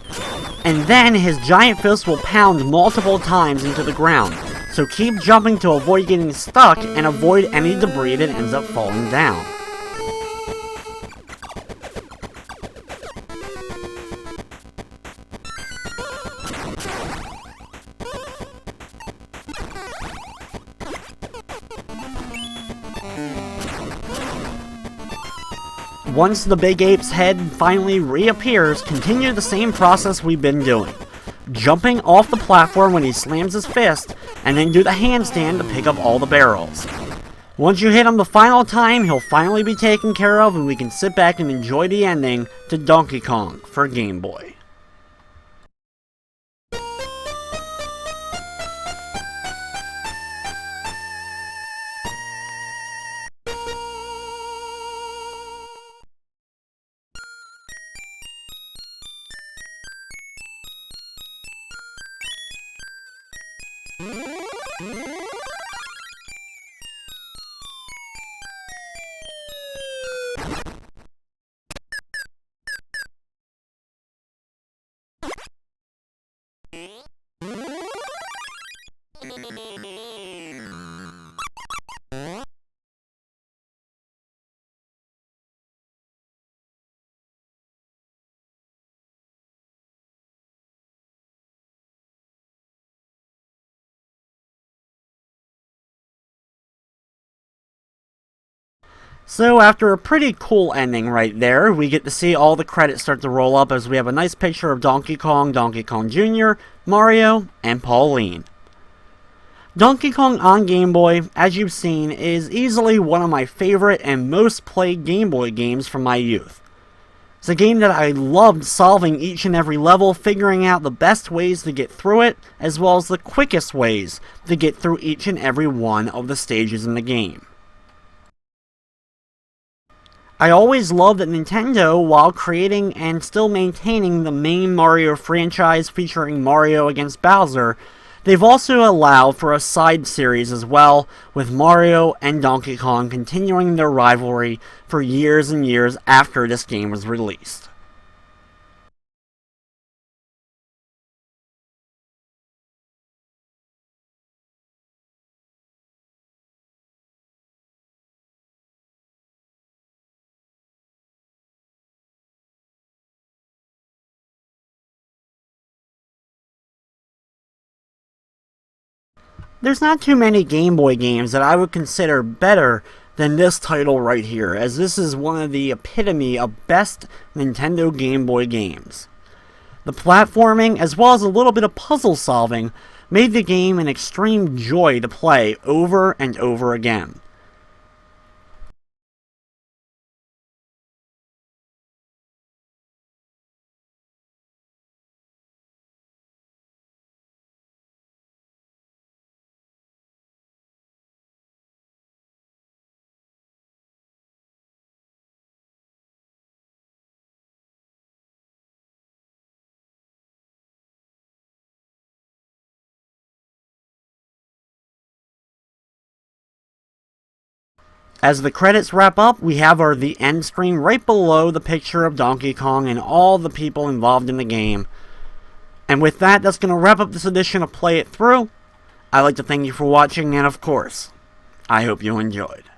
and then his giant fist will pound multiple times into the ground, so keep jumping to avoid getting stuck and avoid any debris that ends up falling down. Once the big ape's head finally reappears, continue the same process we've been doing. Jumping off the platform when he slams his fist, and then do the handstand to pick up all the barrels. Once you hit him the final time, he'll finally be taken care of and we can sit back and enjoy the ending to Donkey Kong for Game Boy. So after a pretty cool ending right there, we get to see all the credits start to roll up as we have a nice picture of Donkey Kong, Donkey Kong Jr., Mario, and Pauline. Donkey Kong on Game Boy, as you've seen, is easily one of my favorite and most played Game Boy games from my youth. It's a game that I loved solving each and every level, figuring out the best ways to get through it, as well as the quickest ways to get through each and every one of the stages in the game. I always loved that Nintendo, while creating and still maintaining the main Mario franchise featuring Mario against Bowser, they've also allowed for a side series as well, with Mario and Donkey Kong continuing their rivalry for years and years after this game was released. There's not too many Game Boy games that I would consider better than this title right here, as this is one of the epitome of best Nintendo Game Boy games. The platforming, as well as a little bit of puzzle solving, made the game an extreme joy to play over and over again. As the credits wrap up, we have the end screen right below the picture of Donkey Kong and all the people involved in the game. And with that, that's going to wrap up this edition of Play It Through. I'd like to thank you for watching, and of course, I hope you enjoyed.